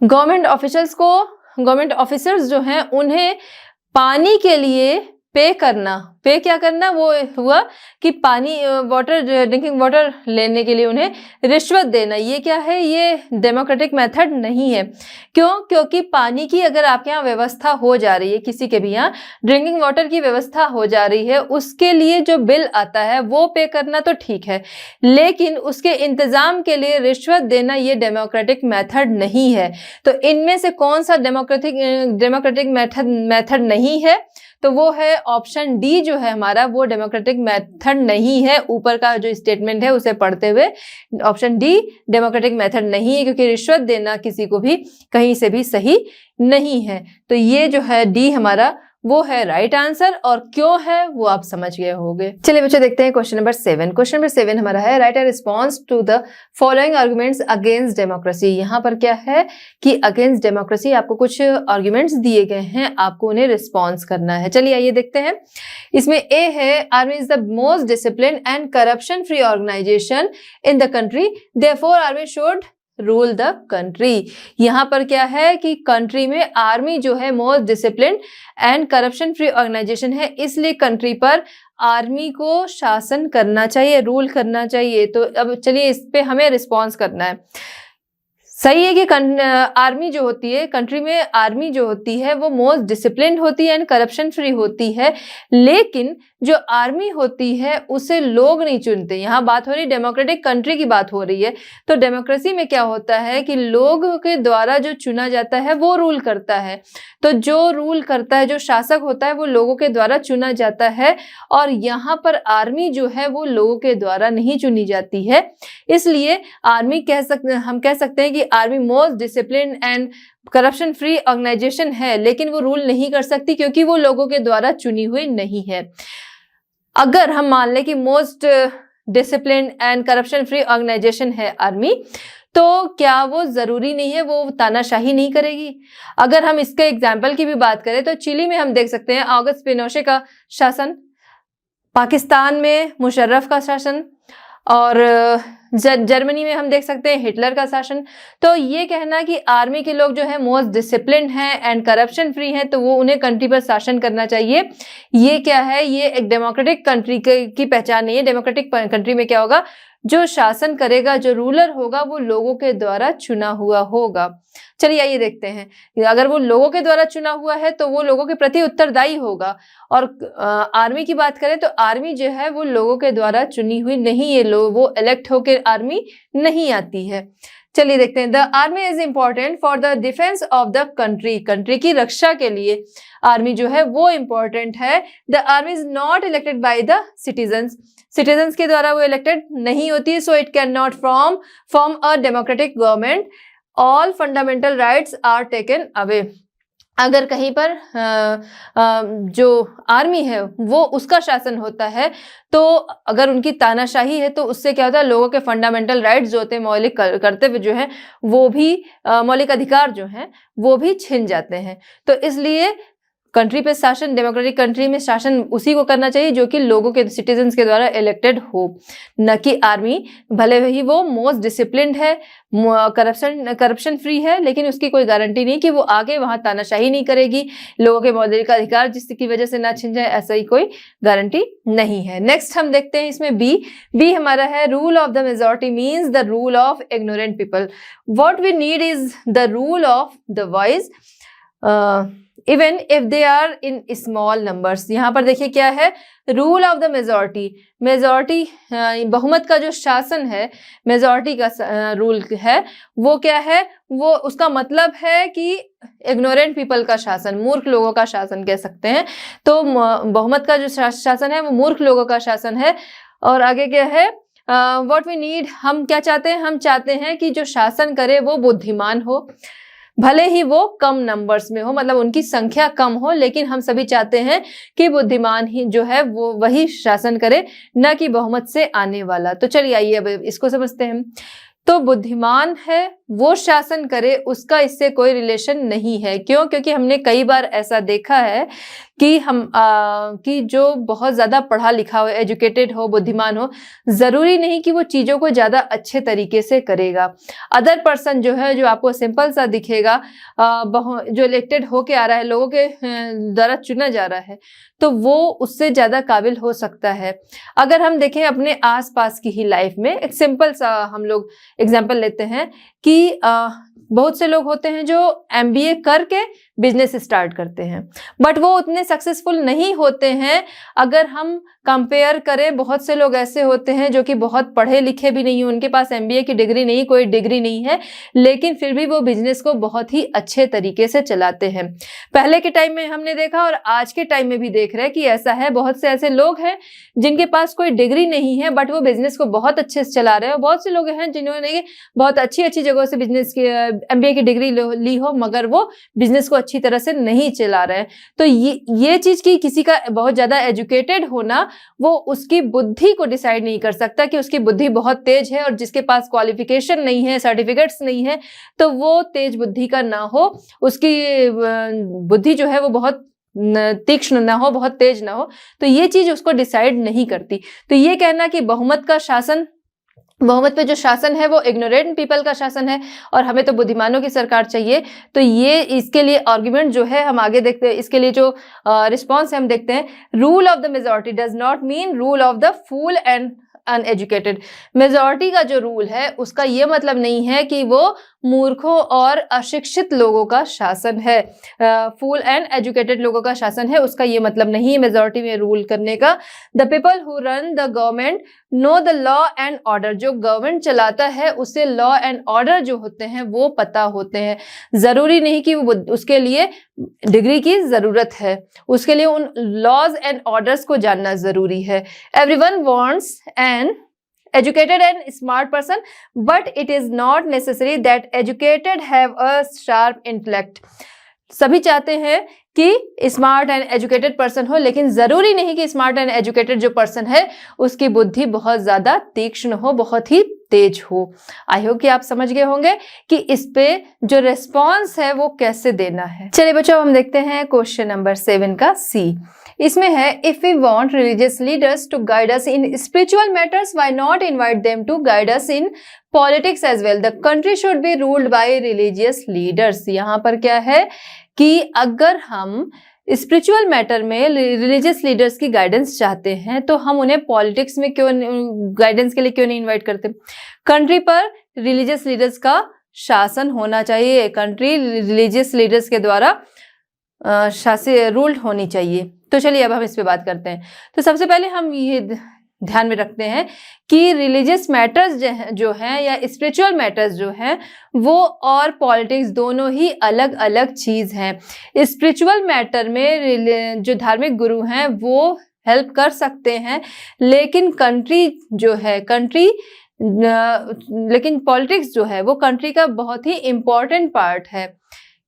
Government officers जो हैं उन्हें पानी के लिए पे करना, पे क्या करना, वो हुआ कि पानी ड्रिंकिंग वाटर लेने के लिए उन्हें रिश्वत देना। ये क्या है, ये डेमोक्रेटिक मेथड नहीं है। क्यों? क्योंकि पानी की अगर आपके यहाँ व्यवस्था हो जा रही है, किसी के भी यहाँ ड्रिंकिंग वाटर की व्यवस्था हो जा रही है, उसके लिए जो बिल आता है वो पे करना तो ठीक है, लेकिन उसके इंतजाम के लिए रिश्वत देना ये डेमोक्रेटिक मेथड नहीं है। तो इनमें से कौन सा डेमोक्रेटिक मेथड नहीं है, तो वो है ऑप्शन डी जो है हमारा, वो डेमोक्रेटिक मेथड नहीं है। ऊपर का जो स्टेटमेंट है उसे पढ़ते हुए ऑप्शन डी डेमोक्रेटिक मेथड नहीं है, क्योंकि रिश्वत देना किसी को भी कहीं से भी सही नहीं है। तो ये जो है डी हमारा वो है राइट आंसर, और क्यों है वो आप समझ गए होंगे। चलिए बच्चों देखते हैं क्वेश्चन नंबर 7। क्वेश्चन नंबर 7 हमारा है right a response to the following arguments against democracy. यहाँ पर क्या है कि अगेंस्ट डेमोक्रेसी आपको कुछ आर्गुमेंट्स दिए गए हैं, आपको उन्हें रिस्पॉन्स करना है। चलिए आइए देखते हैं। इसमें ए है army is the most discipline and corruption free organisation in the country, therefore army should rule the country. यहाँ पर क्या है कि कंट्री में आर्मी जो है most discipline and corruption free organisation है, इसलिए कंट्री पर आर्मी को शासन करना चाहिए, रूल करना चाहिए। तो अब चलिए इस पे हमें रिस्पॉन्स करना है। सही है कि आर्मी जो होती है, कंट्री में आर्मी जो होती है वो मोस्ट डिसिप्लिन होती है एंड करप्शन फ्री होती है, लेकिन जो आर्मी होती है उसे लोग नहीं चुनते। यहाँ बात हो रही डेमोक्रेटिक कंट्री की बात हो रही है। तो डेमोक्रेसी में क्या होता है कि लोगों के द्वारा जो चुना जाता है वो रूल करता है। तो जो रूल करता है, जो शासक होता है, वो लोगों के द्वारा चुना जाता है, और यहाँ पर आर्मी जो है वो लोगों के द्वारा नहीं चुनी जाती है। इसलिए आर्मी हम कह सकते हैं कि army most discipline and corruption free organisation है, लेकिन वो रूल नहीं कर सकती क्योंकि वो लोगों के द्वारा चुनी हुई नहीं है। अगर हम मान लें कि most discipline and corruption free organisation है आर्मी, तो क्या वो जरूरी नहीं है वो तानाशाही नहीं करेगी? अगर हम इसके एग्जाम्पल की भी बात करें तो चिली में हम देख सकते हैं ऑगस्ट पिनोशे का शासन, पाकिस्तान में मुशर्रफ का शासन, और जर्मनी में हम देख सकते हैं हिटलर का शासन। तो ये कहना कि आर्मी के लोग जो है मोस्ट डिसिप्लिन हैं एंड करप्शन फ्री हैं, तो वो उन्हें कंट्री पर शासन करना चाहिए, ये क्या है, ये एक डेमोक्रेटिक कंट्री की पहचान नहीं है। डेमोक्रेटिक कंट्री में क्या होगा, जो शासन करेगा, जो रूलर होगा, वो लोगों के द्वारा चुना हुआ होगा। चलिए आइए देखते हैं, अगर वो लोगों के द्वारा चुना हुआ है तो वो लोगों के प्रति उत्तरदायी होगा। और आर्मी की बात करें तो आर्मी जो है वो लोगों के द्वारा चुनी हुई नहीं है, वो इलेक्ट होकर आर्मी नहीं आती है। चलिए देखते हैं। The army is important for the defence of the country. Country की रक्षा के लिए आर्मी जो है वो इंपॉर्टेंट है। The army is not elected by the citizens. Citizens के द्वारा वो इलेक्टेड नहीं होती है। So it can not form a democratic government. All fundamental rights are taken away. अगर कहीं पर जो आर्मी है वो उसका शासन होता है, तो अगर उनकी तानाशाही है तो उससे क्या होता है, लोगों के फंडामेंटल राइट्स जो होते हैं, मौलिक कर्तव्य जो है वो भी, मौलिक अधिकार जो हैं वो भी छिन जाते हैं। तो इसलिए कंट्री पे शासन, डेमोक्रेटिक कंट्री में शासन उसी को करना चाहिए जो कि लोगों के, सिटीजन्स के द्वारा इलेक्टेड हो, न कि आर्मी। भले ही वो मोस्ट डिसिप्लिन्ड है, करप्शन फ्री है, लेकिन उसकी कोई गारंटी नहीं कि वो आगे वहां तानाशाही नहीं करेगी, लोगों के मौलिक अधिकार जिसकी वजह से ना छिन जाए, ऐसा ही कोई गारंटी नहीं है। नेक्स्ट हम देखते हैं इसमें बी हमारा है rule of the majority means the rule of ignorant people. What we need is the rule of the voice even if they are in small numbers. यहाँ पर देखिए क्या है, रूल ऑफ द मेजॉरिटी बहुमत का जो शासन है, मेजॉरिटी का रूल है, वो क्या है, वो उसका मतलब है कि इग्नोरेंट पीपल का शासन, मूर्ख लोगों का शासन कह सकते हैं। तो बहुमत का जो शासन है वो मूर्ख लोगों का शासन है। और आगे क्या है, व्हाट वी नीड, हम क्या चाहते हैं, हम चाहते हैं कि जो शासन करे वो बुद्धिमान हो, भले ही वो कम नंबर्स में हो, मतलब उनकी संख्या कम हो, लेकिन हम सभी चाहते हैं कि बुद्धिमान ही जो है वो वही शासन करे, न कि बहुमत से आने वाला। तो चलिए आइए अब इसको समझते हैं। तो बुद्धिमान है वो शासन करे, उसका इससे कोई रिलेशन नहीं है। क्यों? क्योंकि हमने कई बार ऐसा देखा है कि कि जो बहुत ज्यादा पढ़ा लिखा हो, एजुकेटेड हो, बुद्धिमान हो, जरूरी नहीं कि वो चीजों को ज्यादा अच्छे तरीके से करेगा। अदर पर्सन जो है, जो आपको सिंपल सा दिखेगा, जो इलेक्टेड होके आ रहा है, लोगों के द्वारा चुना जा रहा है, तो वो उससे ज्यादा काबिल हो सकता है। अगर हम देखें अपने आसपास की ही लाइफ में, एक सिंपल सा हम लोग एग्जाम्पल लेते हैं कि बहुत से लोग होते हैं जो MBA करके बिजनेस स्टार्ट करते हैं, बट वो उतने सक्सेसफुल नहीं होते हैं। अगर हम कंपेयर करें, बहुत से लोग ऐसे होते हैं जो कि बहुत पढ़े लिखे भी नहीं, उनके पास MBA की डिग्री नहीं, कोई डिग्री नहीं है, लेकिन फिर भी वो बिजनेस को बहुत ही अच्छे तरीके से चलाते हैं। पहले के टाइम में हमने देखा और आज के टाइम में भी देख रहे हैं कि ऐसा है। बहुत से ऐसे लोग हैं जिनके पास कोई डिग्री नहीं है, बट वो बिजनेस को बहुत अच्छे से चला रहे हैं। बहुत से लोग हैं जिन्होंने बहुत अच्छी अच्छी जगहों से बिजनेस की MBA की डिग्री ली हो, मगर वो बिजनेस को अच्छी तरह से नहीं चला रहे हैं। तो ये चीज कि किसी का बहुत ज्यादा एजुकेटेड होना वो उसकी बुद्धि को डिसाइड नहीं कर सकता कि उसकी बुद्धि बहुत तेज है, और जिसके पास क्वालिफिकेशन नहीं है, सर्टिफिकेट्स नहीं है, तो वो तेज बुद्धि का ना हो, उसकी बुद्धि जो है वो बहुत तीक्ष्ण ना हो, बहुत तेज ना हो, तो ये चीज उसको डिसाइड नहीं करती। तो ये कहना कि बहुमत पे जो शासन है वो इग्नोरेंट पीपल का शासन है और हमें तो बुद्धिमानों की सरकार चाहिए, तो ये इसके लिए आर्ग्यूमेंट जो है हम आगे देखते हैं। इसके लिए जो रिस्पॉन्स है हम देखते हैं, rule of the majority does not mean rule of the fool and uneducated. Majority का जो रूल है उसका ये मतलब नहीं है कि वो मूर्खों और अशिक्षित लोगों का शासन है, फूल एंड एजुकेटेड लोगों का शासन है, उसका ये मतलब नहीं है मेजॉरिटी में रूल करने का। The people who run the government know the law and order. जो गवर्नमेंट चलाता है उसे लॉ एंड ऑर्डर जो होते हैं वो पता होते हैं। जरूरी नहीं कि वो उसके लिए डिग्री की जरूरत है, उसके लिए उन लॉज एंड ऑर्डर्स को जानना जरूरी है। Everyone wants an educated and smart person, but it is not necessary that educated have a sharp intellect. सभी चाहते हैं कि स्मार्ट एंड एजुकेटेड पर्सन हो, लेकिन जरूरी नहीं कि स्मार्ट एंड एजुकेटेड जो पर्सन है उसकी बुद्धि बहुत ज्यादा तीक्ष्ण हो, बहुत ही तेज हो। आई होप कि आप समझ गए होंगे कि इस पे जो रेस्पॉन्स है वो कैसे देना है। चलिए बच्चों, हम देखते हैं क्वेश्चन नंबर 7 का सी। इसमें है, if we want religious leaders to guide us in spiritual matters, why not invite them to guide us in politics as well. The country should be ruled by religious leaders. यहाँ पर क्या है कि अगर हम spiritual matter में religious leaders की guidance चाहते हैं तो हम उन्हें पॉलिटिक्स में क्यों गाइडेंस के लिए क्यों नहीं इनवाइट करते। कंट्री पर रिलीजियस लीडर्स का शासन होना चाहिए, कंट्री रिलीजियस लीडर्स के द्वारा शासित रूल्ड होनी चाहिए। तो चलिए अब हम इस पे बात करते हैं। तो सबसे पहले हम ये ध्यान में रखते हैं कि रिलीजियस मैटर्स जो हैं या स्पिरिचुअल मैटर्स जो हैं वो और पॉलिटिक्स दोनों ही अलग अलग चीज हैं। स्पिरिचुअल मैटर में जो धार्मिक गुरु हैं वो हेल्प कर सकते हैं, लेकिन लेकिन पॉलिटिक्स जो है वो कंट्री का बहुत ही इम्पोर्टेंट पार्ट है।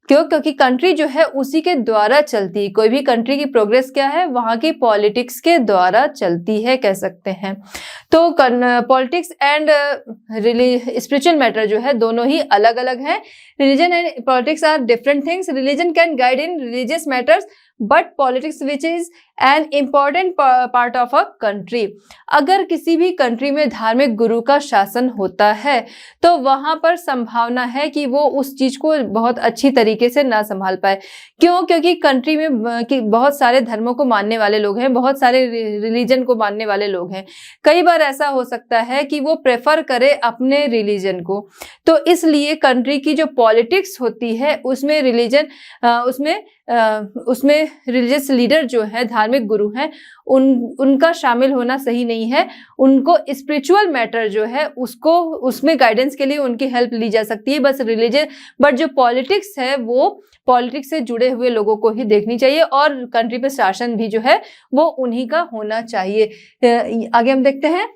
क्योंकि कंट्री जो है उसी के द्वारा चलती है। कोई भी कंट्री की प्रोग्रेस क्या है, वहां की पॉलिटिक्स के द्वारा चलती है, कह सकते हैं। तो पॉलिटिक्स एंड स्पिरिचुअल मैटर जो है दोनों ही अलग अलग हैं। Religion and politics are different things. Religion can guide in religious matters but politics which is an important part of a country. अगर किसी भी कंट्री में धार्मिक गुरु का शासन होता है तो वहां पर संभावना है कि वो उस चीज को बहुत अच्छी तरीके से ना संभाल पाए। क्यों? क्योंकि कंट्री में बहुत सारे धर्मों को मानने वाले लोग हैं, बहुत सारे रिलीजन को मानने वाले लोग हैं। कई बार ऐसा हो सकता है कि वो प्रेफर करे अपने रिलीजन को, तो इसलिए कंट्री की जो पॉलिटिक्स होती है उसमें उसमें रिलीजियस लीडर जो है, धार्मिक गुरु हैं, उनका शामिल होना सही नहीं है। उनको स्पिरिचुअल मैटर जो है उसमें गाइडेंस के लिए उनकी हेल्प ली जा सकती है, बस रिलीजन। बट जो पॉलिटिक्स है वो पॉलिटिक्स से जुड़े हुए लोगों को ही देखनी चाहिए और कंट्री पे शासन भी जो है वो उन्हीं का होना चाहिए। आगे हम देखते हैं,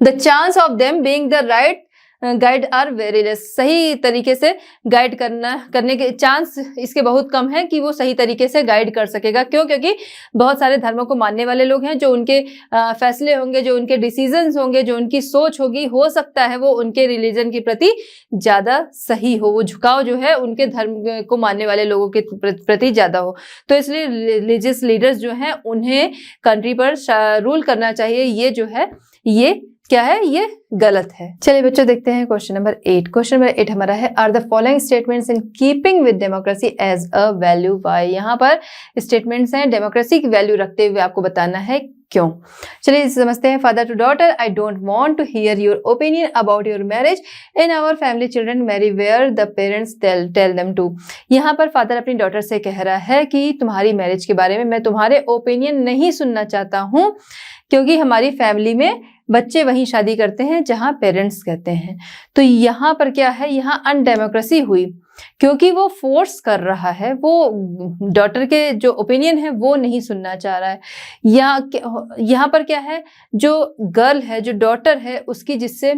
the chance of them being the right guide are very less. सही तरीके से गाइड करने के चांस इसके बहुत कम है कि वो सही तरीके से गाइड कर सकेगा। क्यों? क्योंकि बहुत सारे धर्मों को मानने वाले लोग हैं, जो उनके फैसले होंगे, जो उनके डिसीजंस होंगे, जो उनकी सोच होगी, हो सकता है वो उनके रिलीजन के प्रति ज्यादा सही हो, वो झुकाव जो है उनके धर्म को मानने वाले लोगों के प्रति ज्यादा हो। तो इसलिए रिलीजियस लीडर्स जो हैं उन्हें कंट्री पर रूल करना चाहिए। ये जो है ये क्या है, ये गलत है। चलिए बच्चों देखते हैं क्वेश्चन नंबर 8। क्वेश्चन नंबर 8 हमारा है, are the following statements in keeping with democracy as a value why. यहाँ पर स्टेटमेंट्स हैं, डेमोक्रेसी की वैल्यू रखते हुए आपको बताना है क्यों। चलिए समझते हैं। Father to daughter, I don't want to hear your opinion about your marriage. In our family children marry where the parents tell them to. यहाँ पर फादर अपनी डॉटर से कह रहा है कि तुम्हारी मैरिज के बारे में मैं तुम्हारे ओपिनियन नहीं सुनना चाहता हूँ, क्योंकि हमारी फैमिली में बच्चे वहीं शादी करते हैं जहां पेरेंट्स कहते हैं। तो यहाँ पर क्या है, यहाँ अनडेमोक्रेसी हुई। क्योंकि वो फोर्स कर रहा है, वो डॉटर के जो ओपिनियन है वो नहीं सुनना चाह रहा है। यहाँ पर क्या है, जो गर्ल है, जो डॉटर है, उसकी जिससे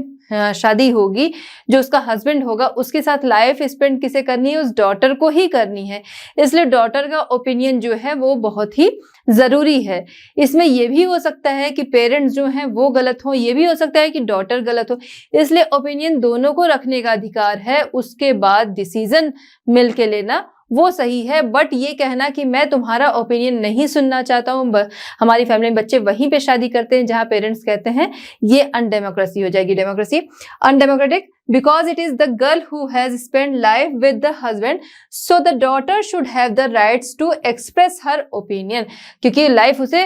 शादी होगी, जो उसका हस्बैंड होगा, उसके साथ लाइफ स्पेंड किसे करनी है, उस डॉटर को ही करनी है। इसलिए डॉटर का ओपिनियन जो है वो बहुत ही जरूरी है। इसमें यह भी हो सकता है कि पेरेंट्स जो हैं वो गलत हो, ये भी हो सकता है कि डॉटर गलत हो, इसलिए ओपिनियन दोनों को रखने का अधिकार है। उसके बाद डिसीजन मिलके लेना वो सही है। बट ये कहना कि मैं तुम्हारा ओपिनियन नहीं सुनना चाहता हूँ, हमारी फैमिली में बच्चे वहीं पे शादी करते हैं जहां पेरेंट्स कहते हैं, ये अनडेमोक्रेसी हो जाएगी। Democracy undemocratic because it is the girl who has spent life with the husband, so the daughter should have the rights to express her opinion। क्योंकि लाइफ उसे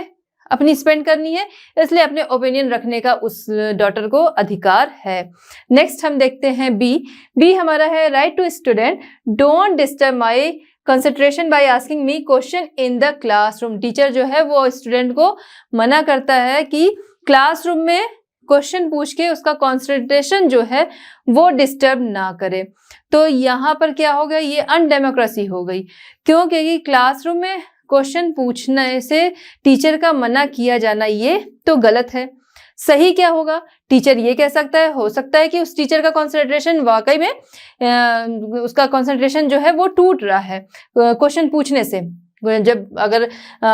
अपनी स्पेंड करनी है, इसलिए अपने ओपिनियन रखने का उस डॉटर को अधिकार है। नेक्स्ट हम देखते हैं बी हमारा है right to student don't disturb my concentration by asking me question in the classroom. Teacher जो है वो स्टूडेंट को मना करता है कि क्लासरूम में क्वेश्चन पूछ के उसका कंसंट्रेशन जो है वो डिस्टर्ब ना करे। तो यहाँ पर क्या हो गया, ये अनडेमोक्रेसी हो गई, क्योंकि क्लासरूम में क्वेश्चन पूछने से टीचर का मना किया जाना ये तो गलत है। सही क्या होगा, टीचर ये कह सकता है, हो सकता है कि उस टीचर का कंसंट्रेशन वाकई में उसका कंसंट्रेशन जो है वो टूट रहा है क्वेश्चन पूछने से। जब अगर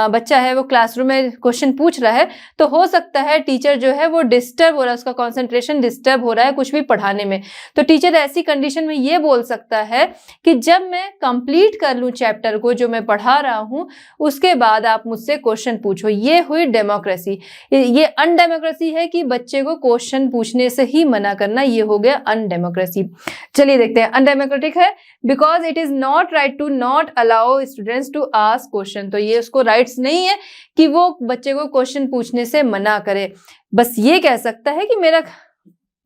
बच्चा है वो क्लासरूम में क्वेश्चन पूछ रहा है तो हो सकता है टीचर जो है वो डिस्टर्ब हो रहा है, उसका कंसंट्रेशन डिस्टर्ब हो रहा है कुछ भी पढ़ाने में। तो टीचर ऐसी कंडीशन में ये बोल सकता है कि जब मैं कंप्लीट कर लूँ चैप्टर को जो मैं पढ़ा रहा हूँ, उसके बाद आप मुझसे क्वेश्चन पूछो। ये हुई डेमोक्रेसी। ये अनडेमोक्रेसी है कि बच्चे को क्वेश्चन पूछने से ही मना करना, ये हो गया अनडेमोक्रेसी। चलिए देखते हैं, अनडेमोक्रेटिक है because it is not right to not allow students to question. तो ये उसको राइट्स नहीं है कि वो बच्चे को क्वेश्चन पूछने से मना करे। बस ये कह सकता है कि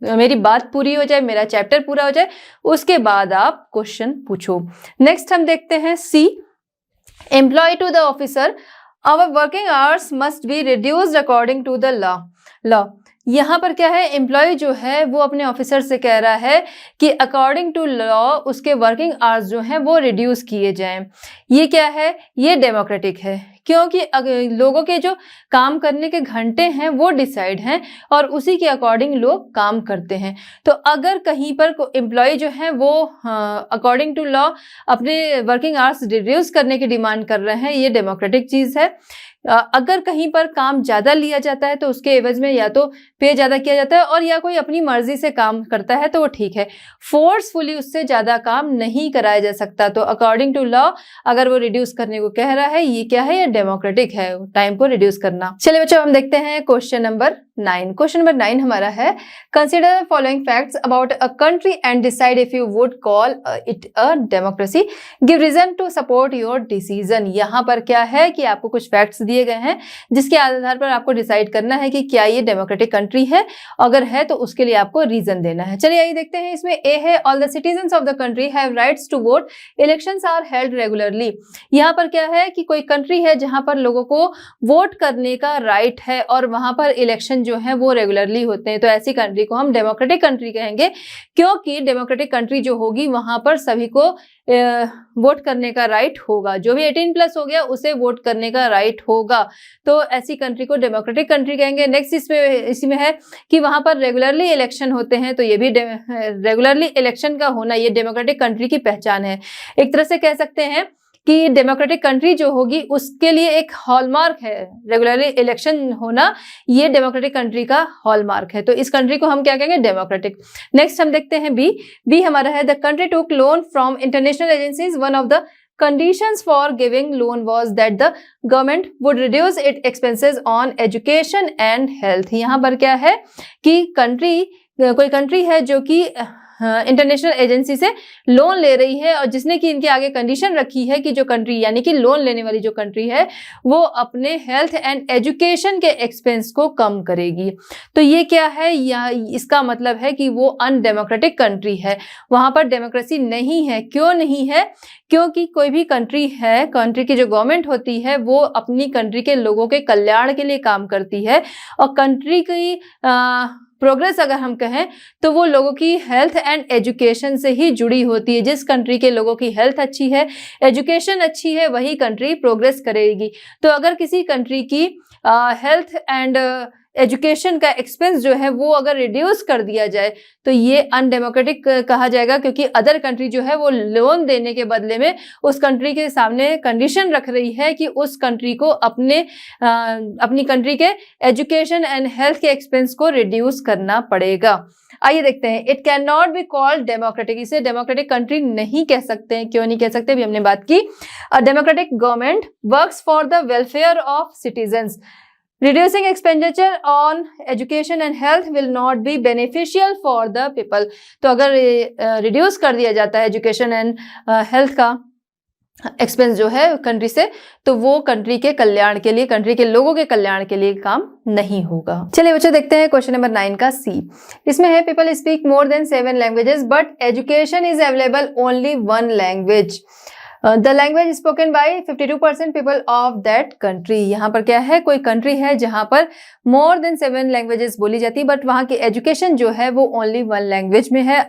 मेरी बात पूरी हो जाए, मेरा चैप्टर पूरा हो जाए, उसके बाद आप क्वेश्चन पूछो। नेक्स्ट हम देखते हैं C, employ to the officer our working hours must be reduced according to the law. यहाँ पर क्या है, एम्प्लॉय जो है वो अपने ऑफिसर से कह रहा है कि अकॉर्डिंग टू लॉ उसके वर्किंग आवर्स जो हैं वो रिड्यूस किए जाएं। ये क्या है, ये डेमोक्रेटिक है, क्योंकि लोगों के जो काम करने के घंटे हैं वो डिसाइड हैं और उसी के अकॉर्डिंग लोग काम करते हैं। तो अगर कहीं पर एम्प्लॉय जो है वो अकॉर्डिंग टू लॉ अपने वर्किंग आवर्स रिड्यूस करने की डिमांड कर रहे हैं, ये डेमोक्रेटिक चीज है। अगर कहीं पर काम ज्यादा लिया जाता है तो उसके एवज में या तो पे ज्यादा किया जाता है और या कोई अपनी मर्जी से काम करता है तो वो ठीक है। फोर्सफुली उससे ज्यादा काम नहीं कराया जा सकता। तो अकॉर्डिंग टू लॉ अगर वो रिड्यूस करने को कह रहा है, ये क्या है, ये डेमोक्रेटिक है, टाइम को रिड्यूस करना। चलिए बच्चों, हम देखते हैं क्वेश्चन नंबर 9। क्वेश्चन नंबर 9 हमारा है, consider following facts about a country and decide if you would call it a democracy, give reason to support your decision. यहाँ पर क्या है कि आपको कुछ फैक्ट्स दिए गए हैं जिसके आधार पर आपको डिसाइड करना है कि क्या ये डेमोक्रेटिक कंट्री है, अगर है तो उसके लिए आपको रीजन देना है। चलिए आइए देखते हैं। इसमें ए है, all the citizens of the country have rights to vote, elections are held regularly. यहाँ पर क्या है कि कोई कंट्री है जहां पर लोगों को वोट करने का राइट है और वहां पर इलेक्शन जो है वो रेगुलरली होते हैं। तो ऐसी कंट्री को हम डेमोक्रेटिक कंट्री कहेंगे, क्योंकि डेमोक्रेटिक कंट्री जो होगी वहां पर सभी को वोट करने का राइट होगा। जो भी 18+ हो गया उसे वोट करने का राइट होगा। तो ऐसी कंट्री को डेमोक्रेटिक कंट्री कहेंगे। नेक्स्ट इसमें है कि वहां पर रेगुलरली इलेक्शन होते हैं, तो ये भी रेगुलरली इलेक्शन का होना ये डेमोक्रेटिक कंट्री की पहचान है। एक तरह से कह सकते हैं कि डेमोक्रेटिक कंट्री जो होगी उसके लिए एक हॉलमार्क है, रेगुलरली इलेक्शन होना ये डेमोक्रेटिक कंट्री का हॉलमार्क है। तो इस कंट्री को हम क्या कहेंगे, डेमोक्रेटिक। नेक्स्ट हम देखते हैं बी हमारा है, the country took loan from international agencies, one of the conditions for giving loan was that the government would reduce its expenses on education and health। यहाँ पर क्या है कि कोई कंट्री है जो कि इंटरनेशनल एजेंसी से लोन ले रही है और जिसने कि इनके आगे कंडीशन रखी है कि जो कंट्री यानी कि लोन लेने वाली जो कंट्री है वो अपने हेल्थ एंड एजुकेशन के एक्सपेंस को कम करेगी। तो ये क्या है, इसका मतलब है कि वो अनडेमोक्रेटिक कंट्री है, वहां पर डेमोक्रेसी नहीं है। क्यों नहीं है, क्योंकि कोई भी कंट्री है, कंट्री की जो गवर्नमेंट होती है वो अपनी कंट्री के लोगों के कल्याण के लिए काम करती है और कंट्री की प्रोग्रेस अगर हम कहें तो वो लोगों की हेल्थ एंड एजुकेशन से ही जुड़ी होती है। जिस कंट्री के लोगों की हेल्थ अच्छी है, एजुकेशन अच्छी है, वही कंट्री प्रोग्रेस करेगी। तो अगर किसी कंट्री की हेल्थ एंड एजुकेशन का एक्सपेंस जो है वो अगर रिड्यूस कर दिया जाए तो ये अनडेमोक्रेटिक कहा जाएगा, क्योंकि अदर कंट्री जो है वो लोन देने के बदले में उस कंट्री के सामने कंडीशन रख रही है कि उस कंट्री को अपनी कंट्री के एजुकेशन एंड हेल्थ के एक्सपेंस को रिड्यूस करना पड़ेगा। आइए देखते हैं, it can not be called democratic, इसे डेमोक्रेटिक कंट्री नहीं कह सकते हैं। क्यों नहीं कह सकते, अभी हमने बात की। अ democratic government works for the welfare of citizens. Reducing expenditure on education and health will not be beneficial for the people। तो अगर रिड्यूस कर दिया जाता है एजुकेशन एंड हेल्थ का एक्सपेंस जो है कंट्री से, तो वो कंट्री के कल्याण के लिए, कंट्री के लोगों के कल्याण के लिए काम नहीं होगा। चलिए बच्चों देखते हैं क्वेश्चन नंबर 9 का सी। इसमें है people speak more than 7 languages but education is available only 1 language. The language spoken by 52% people of that country. यहाँ पर क्या है, कोई कंट्री है जहाँ पर मोर देन 7 लैंग्वेजेस बोली जाती है बट वहाँ की एजुकेशन जो है वो ओनली 1 लैंग्वेज में है,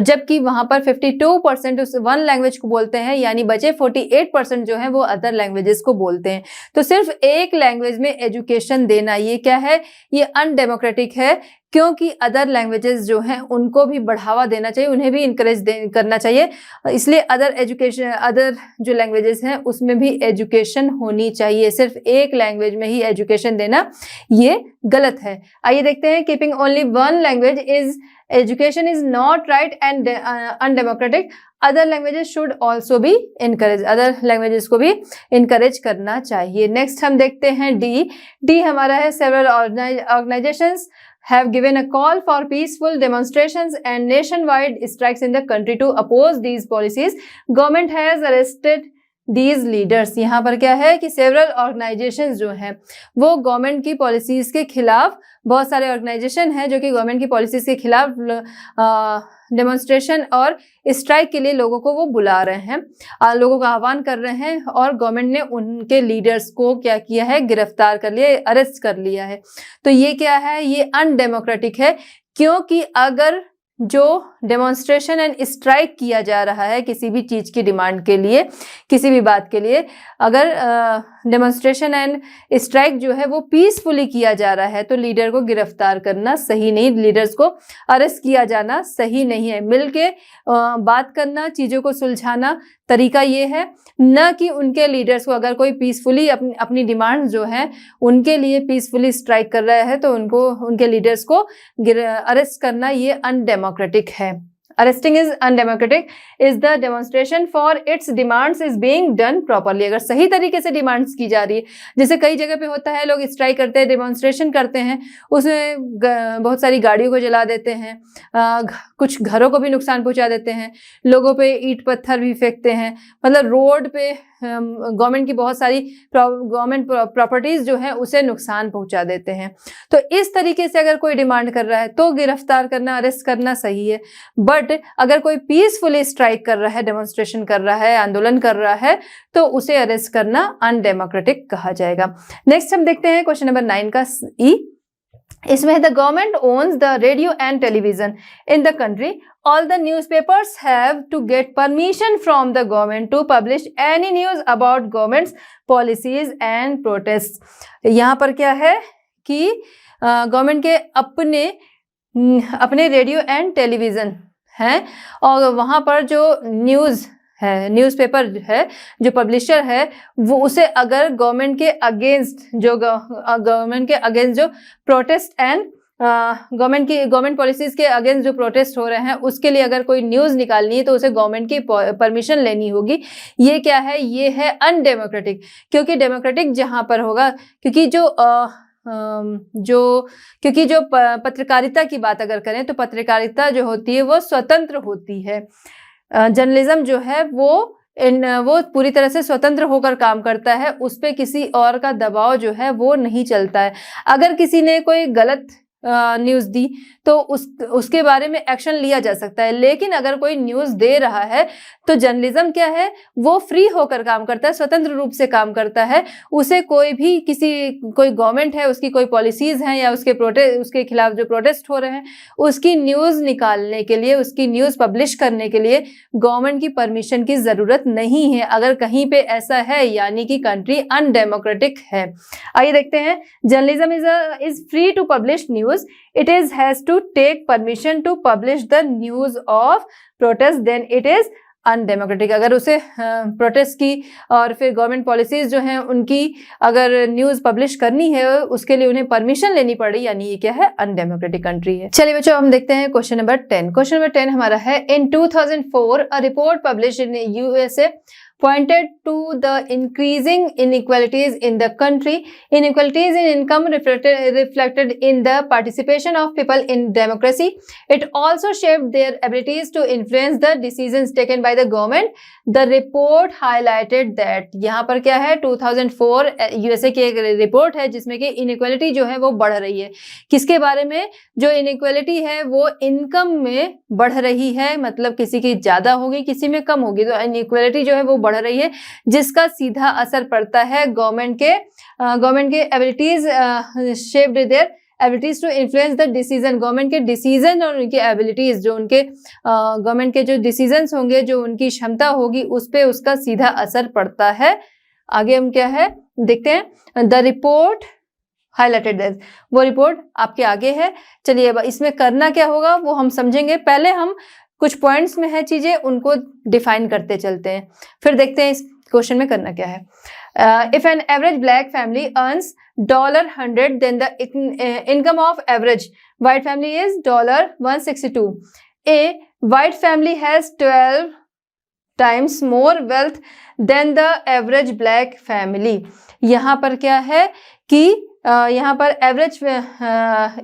जबकि वहाँ पर 52% उस 1 लैंग्वेज को बोलते हैं, यानी बचे 48% जो है वो अदर लैंग्वेजेस को बोलते हैं। तो सिर्फ एक लैंग्वेज में एजुकेशन देना ये क्या है, ये अनडेमोक्रेटिक है, क्योंकि अदर लैंग्वेजेस जो हैं उनको भी बढ़ावा देना चाहिए, उन्हें भी इनकरेज करना चाहिए। इसलिए अदर जो लैंग्वेजेस हैं उसमें भी एजुकेशन होनी चाहिए। सिर्फ एक लैंग्वेज में ही एजुकेशन देना ये गलत है। आइए देखते हैं, keeping only 1 language is education is not right and undemocratic. Other languages should also be encourage, other languages को भी इनकरेज करना चाहिए। नेक्स्ट हम देखते हैं डी हमारा है, several organisations have given a call for peaceful demonstrations and nationwide strikes in the country to oppose these policies. Government has arrested these leaders। यहाँ पर क्या है कि सेवरल ऑर्गेनाइजेशंस जो हैं वो गवर्नमेंट की पॉलिसीज के खिलाफ, बहुत सारे ऑर्गेनाइजेशन हैं जो कि गवर्नमेंट की पॉलिसीज के खिलाफ डेमोन्स्ट्रेशन और स्ट्राइक के लिए लोगों को वो बुला रहे हैं, लोगों का आह्वान कर रहे हैं, और गवर्नमेंट ने उनके लीडर्स को क्या किया है, गिरफ्तार कर लिया, अरेस्ट कर लिया है। तो ये क्या है, ये अनडेमोक्रेटिक है, क्योंकि अगर जो डेमोन्स्ट्रेशन एंड स्ट्राइक किया जा रहा है किसी भी चीज की डिमांड के लिए, किसी भी बात के लिए, अगर डेमोन्स्ट्रेशन एंड स्ट्राइक जो है वो पीसफुली किया जा रहा है तो लीडर को गिरफ्तार करना सही नहीं, लीडर्स को अरेस्ट किया जाना सही नहीं है। मिलके बात करना, चीजों को सुलझाना तरीका ये है, न कि उनके लीडर्स को, अगर कोई पीसफुली अपनी डिमांड जो है उनके लिए पीसफुली स्ट्राइक कर रहा है तो उनके लीडर्स को अरेस्ट करना ये अनडेमोक्रेटिक है। Arresting is undemocratic is the demonstration for its demands is being done properly। अगर सही तरीके से डिमांड्स की जा रही है, जैसे कई जगह पे होता है, लोग स्ट्राइक करते हैं, डेमोन्स्ट्रेशन करते हैं, उसमें बहुत सारी गाड़ियों को जला देते हैं, कुछ घरों को भी नुकसान पहुंचा देते हैं, लोगों पे ईंट पत्थर भी फेंकते हैं, मतलब रोड पे गवर्नमेंट की बहुत सारी गवर्नमेंट प्रॉपर्टीज जो है उसे नुकसान पहुंचा देते हैं। तो इस तरीके से अगर कोई डिमांड कर रहा है तो गिरफ्तार करना, अरेस्ट करना सही है, बट अगर कोई पीसफुली स्ट्राइक कर रहा है, डेमोन्स्ट्रेशन कर रहा है, आंदोलन कर रहा है, तो उसे अरेस्ट करना अनडेमोक्रेटिक कहा जाएगा। नेक्स्ट हम देखते हैं क्वेश्चन नंबर 9 का ई। इसमें the government owns the radio and television in the country. All the newspapers have to get permission from the government to publish any news about government's policies and protests। यहाँ पर क्या है कि government के अपने radio and television हैं, और वहाँ पर जो न्यूज़ है, न्यूज़पेपर है, जो पब्लिशर है, वो उसे अगर गवर्नमेंट के अगेंस्ट जो प्रोटेस्ट एंड गवर्नमेंट पॉलिसीज के अगेंस्ट जो प्रोटेस्ट हो रहे हैं उसके लिए अगर कोई न्यूज़ निकालनी है तो उसे गवर्नमेंट की परमिशन लेनी होगी। ये क्या है, ये है अनडेमोक्रेटिक। क्योंकि डेमोक्रेटिक जहाँ पर होगा, क्योंकि जो पत्रकारिता की बात अगर करें तो पत्रकारिता जो होती है वो स्वतंत्र होती है। जर्नलिज्म जो है वो पूरी तरह से स्वतंत्र होकर काम करता है, उस पर किसी और का दबाव जो है वो नहीं चलता है। अगर किसी ने कोई गलत न्यूज़ दी तो उसके बारे में एक्शन लिया जा सकता है। लेकिन अगर कोई न्यूज़ दे रहा है तो जर्नलिज्म क्या है, वो फ्री होकर काम करता है, स्वतंत्र रूप से काम करता है। उसे कोई भी कोई गवर्नमेंट है, उसकी कोई पॉलिसीज हैं या उसके खिलाफ जो प्रोटेस्ट हो रहे हैं, उसकी न्यूज़ निकालने के लिए, उसकी न्यूज़ पब्लिश करने के लिए गवर्नमेंट की परमिशन की ज़रूरत नहीं है। अगर कहीं पे ऐसा है यानी कि कंट्री अनडेमोक्रेटिक है। आइए देखते हैं, journalism is free to publish news, it has to take permission to publish the news of protest, then it is undemocratic. अगर उसे प्रोटेस्ट की और फिर गवर्नमेंट पॉलिसीज जो हैं उनकी अगर न्यूज़ पब्लिश करनी है, उसके लिए उन्हें परमिशन लेनी पड़ी, यानी ये क्या है, अनडेमोक्रेटिक कंट्री है। चलिए बच्चों, हम देखते हैं क्वेश्चन नंबर 10। क्वेश्चन नंबर 10 हमारा है, इन 2004 a report publish in USA pointed to the increasing inequalities in the country. Inequalities in income reflected in the participation of people in democracy. It also shaped their abilities to influence the decisions taken by the government. The report highlighted that, यहाँ पर क्या है, 2004 USA की एक report है जिसमें कि inequality जो है वो बढ़ रही है। किसके बारे में? जो इनइक्वालिटी है वो इनकम में बढ़ रही है, मतलब किसी की ज्यादा होगी, किसी में कम होगी। तो इनइक्वालिटी जो है वो बढ़ रही है, जिसका सीधा असर पड़ता है गवर्नमेंट के abilities, shaped their abilities to influence the decision. Government के डिसीजन और उनकी एबिलिटीज, जो उनके गवर्नमेंट के जो डिसीजंस होंगे, जो उनकी क्षमता होगी, उस पे उसका सीधा असर पड़ता है। आगे हम क्या है देखते हैं, द रिपोर्ट हाईलाइटेड दैट, वो रिपोर्ट आपके आगे है। चलिए अब इसमें करना क्या होगा वो हम समझेंगे। पहले हम कुछ पॉइंट्स में है चीजें, उनको डिफाइन करते चलते हैं, फिर देखते हैं इस क्वेश्चन में करना क्या है। If an average black family earns $100, then the income of average white family is $162. A white family has 12 times more wealth than the average black family. यहाँ पर क्या है कि यहाँ पर average,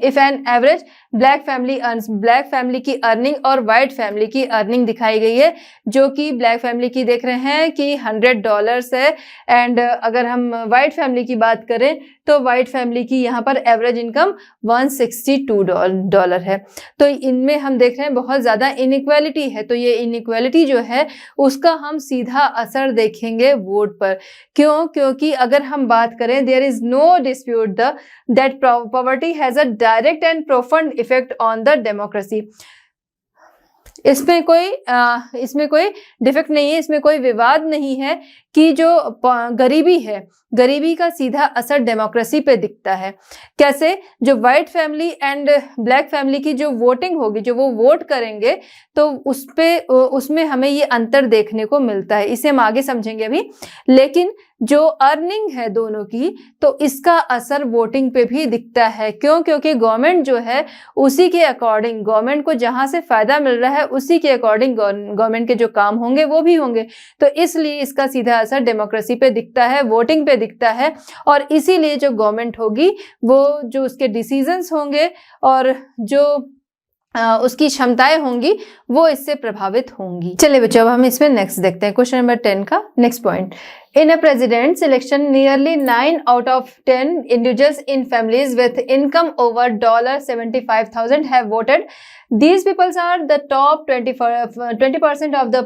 if an average black family earns, black family की earning और white family की अर्निंग दिखाई गई है, जो कि ब्लैक फैमिली की देख रहे हैं कि $100 है, एंड अगर हम वाइट फैमिली की बात करें तो वाइट फैमिली की यहाँ पर एवरेज इनकम $162 है। तो इनमें हम देख रहे हैं बहुत ज़्यादा इनइक्वालिटी है। तो ये इनइक्वालिटी जो है उसका हम सीधा असर देखेंगे वोट पर। क्यों? क्योंकि अगर हम बात करें, there is no dispute that poverty has a direct and profound effect on the democracy. इसमें कोई डिफेक्ट नहीं है, इसमें कोई विवाद नहीं है कि जो गरीबी है, गरीबी का सीधा असर डेमोक्रेसी पे दिखता है। कैसे? जो white family and black family की जो वोटिंग होगी, जो वो वोट करेंगे, तो उसमें हमें ये अंतर देखने को मिलता है। इसे हम आगे समझेंगे अभी। लेकिन जो अर्निंग है दोनों की, तो इसका असर वोटिंग पे भी दिखता है। क्यों? क्योंकि गवर्नमेंट जो है उसी के अकॉर्डिंग, गवर्नमेंट को जहां से फायदा मिल रहा है उसी के अकॉर्डिंग गवर्नमेंट के जो काम होंगे वो भी होंगे। तो इसलिए इसका सीधा असर डेमोक्रेसी पे दिखता है, वोटिंग पे दिखता है, और इसीलिए जो गवर्नमेंट होगी वो जो उसके डिसीजंस होंगे और जो उसकी क्षमताएं होंगी वो इससे प्रभावित होंगी। चलिए बच्चों, अब हम इसमें नेक्स्ट देखते हैं, क्वेश्चन नंबर 10 का next point. In a president's election, nearly 9 out of 10 individuals in families with income over $75,000 have voted. These people are the top 20% of the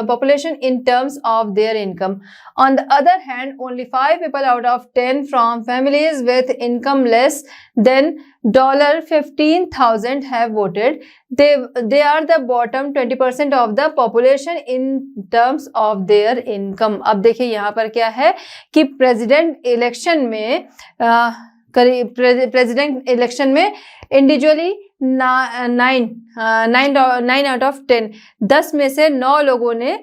population in terms of their income. On the other hand, only 5 people out of 10 from families with income less than $15,000 have voted. They are the bottom 20% of the population in terms of their income. अब देखिए यहाँ पर क्या है कि president election में individually 9 out of 10, 10 में से 9 लोगों ने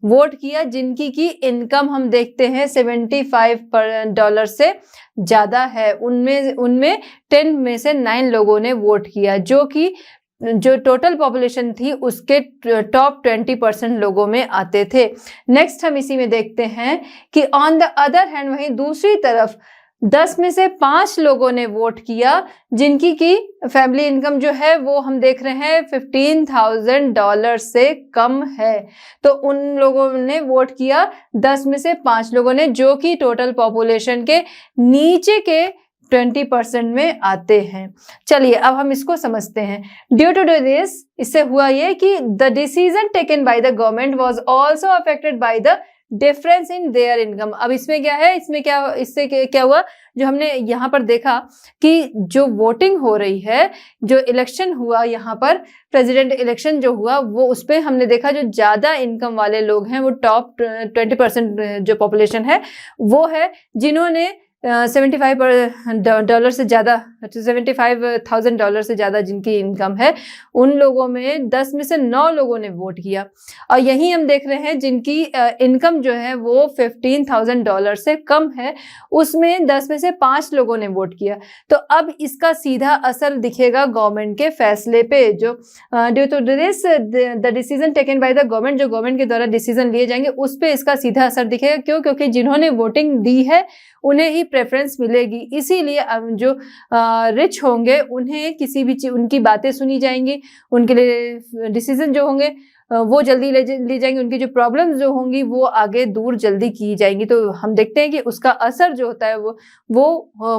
वोट किया जिनकी की इनकम हम देखते हैं $75 से ज्यादा है। उनमें 10 में से 9 लोगों ने वोट किया, जो टोटल पॉपुलेशन थी उसके टॉप 20% लोगों में आते थे। नेक्स्ट हम इसी में देखते हैं कि ऑन द अदर हैंड, वहीं दूसरी तरफ 10 में से 5 लोगों ने वोट किया जिनकी की फैमिली इनकम जो है वो हम देख रहे हैं $15,000 से कम है। तो उन लोगों ने वोट किया, 10 में से 5 लोगों ने, जो कि टोटल पॉपुलेशन के नीचे के 20% में आते हैं। चलिए अब हम इसको समझते हैं। ड्यू टू दिस, इससे हुआ ये कि the decision taken by the government was also affected by the difference in their income. अब इसमें क्या है, इससे क्या हुआ, जो हमने यहाँ पर देखा कि जो वोटिंग हो रही है, जो इलेक्शन हुआ यहाँ पर, प्रेसिडेंट इलेक्शन जो हुआ, वो उस पर हमने देखा जो ज्यादा इनकम वाले लोग हैं, वो टॉप 20% जो पॉपुलेशन है वो है जिन्होंने $75 से ज़्यादा, $75,000 से ज़्यादा जिनकी इनकम है, उन लोगों में 10 में से 9 लोगों ने वोट किया। और यही हम देख रहे हैं जिनकी इनकम जो है वो $15,000 से कम है, उसमें 10 में से 5 लोगों ने वोट किया। तो अब इसका सीधा असर दिखेगा गवर्नमेंट के फैसले पे, जो due to this the decision taken by the government, जो गवर्नमेंट के द्वारा डिसीजन लिए जाएंगे उस पर इसका सीधा असर दिखेगा। क्यों? क्योंकि जिन्होंने वोटिंग दी है उन्हें ही प्रेफरेंस मिलेगी। इसीलिए जो रिच होंगे उन्हें किसी भी चीज, उनकी बातें सुनी जाएंगी, उनके लिए डिसीजन जो होंगे वो जल्दी ले जाएंगे, उनकी जो प्रॉब्लम्स जो होंगी वो आगे दूर जल्दी की जाएंगी। तो हम देखते हैं कि उसका असर जो होता है वो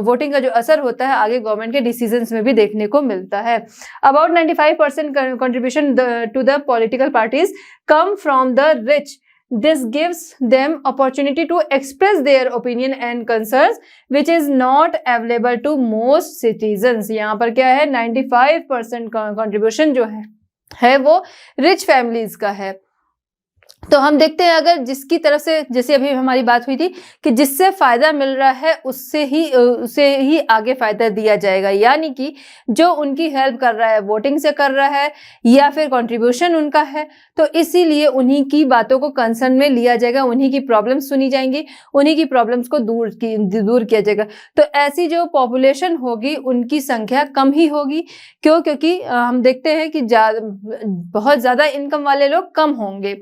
वोटिंग का जो असर होता है आगे गवर्नमेंट के डिसीजंस में भी देखने को मिलता है। About 95% contribution to the political parties come from the rich. This gives them opportunity to express their opinion and concerns which is not available to most citizens. यहाँ पर क्या है, 95% contribution जो है वो रिच फैमिलीज का है। तो हम देखते हैं अगर जिसकी तरफ से, जैसे अभी हमारी बात हुई थी कि जिससे फायदा मिल रहा है उसे ही आगे फायदा दिया जाएगा, यानी कि जो उनकी हेल्प कर रहा है, वोटिंग से कर रहा है या फिर कंट्रीब्यूशन उनका है, तो इसीलिए उन्हीं की बातों को कंसर्न में लिया जाएगा, उन्हीं की प्रॉब्लम्स सुनी जाएंगी, उन्हीं की प्रॉब्लम्स को दूर किया जाएगा। तो ऐसी जो पॉपुलेशन होगी उनकी संख्या कम ही होगी। क्यों? क्योंकि हम देखते हैं कि बहुत ज्यादा इनकम वाले लोग कम होंगे।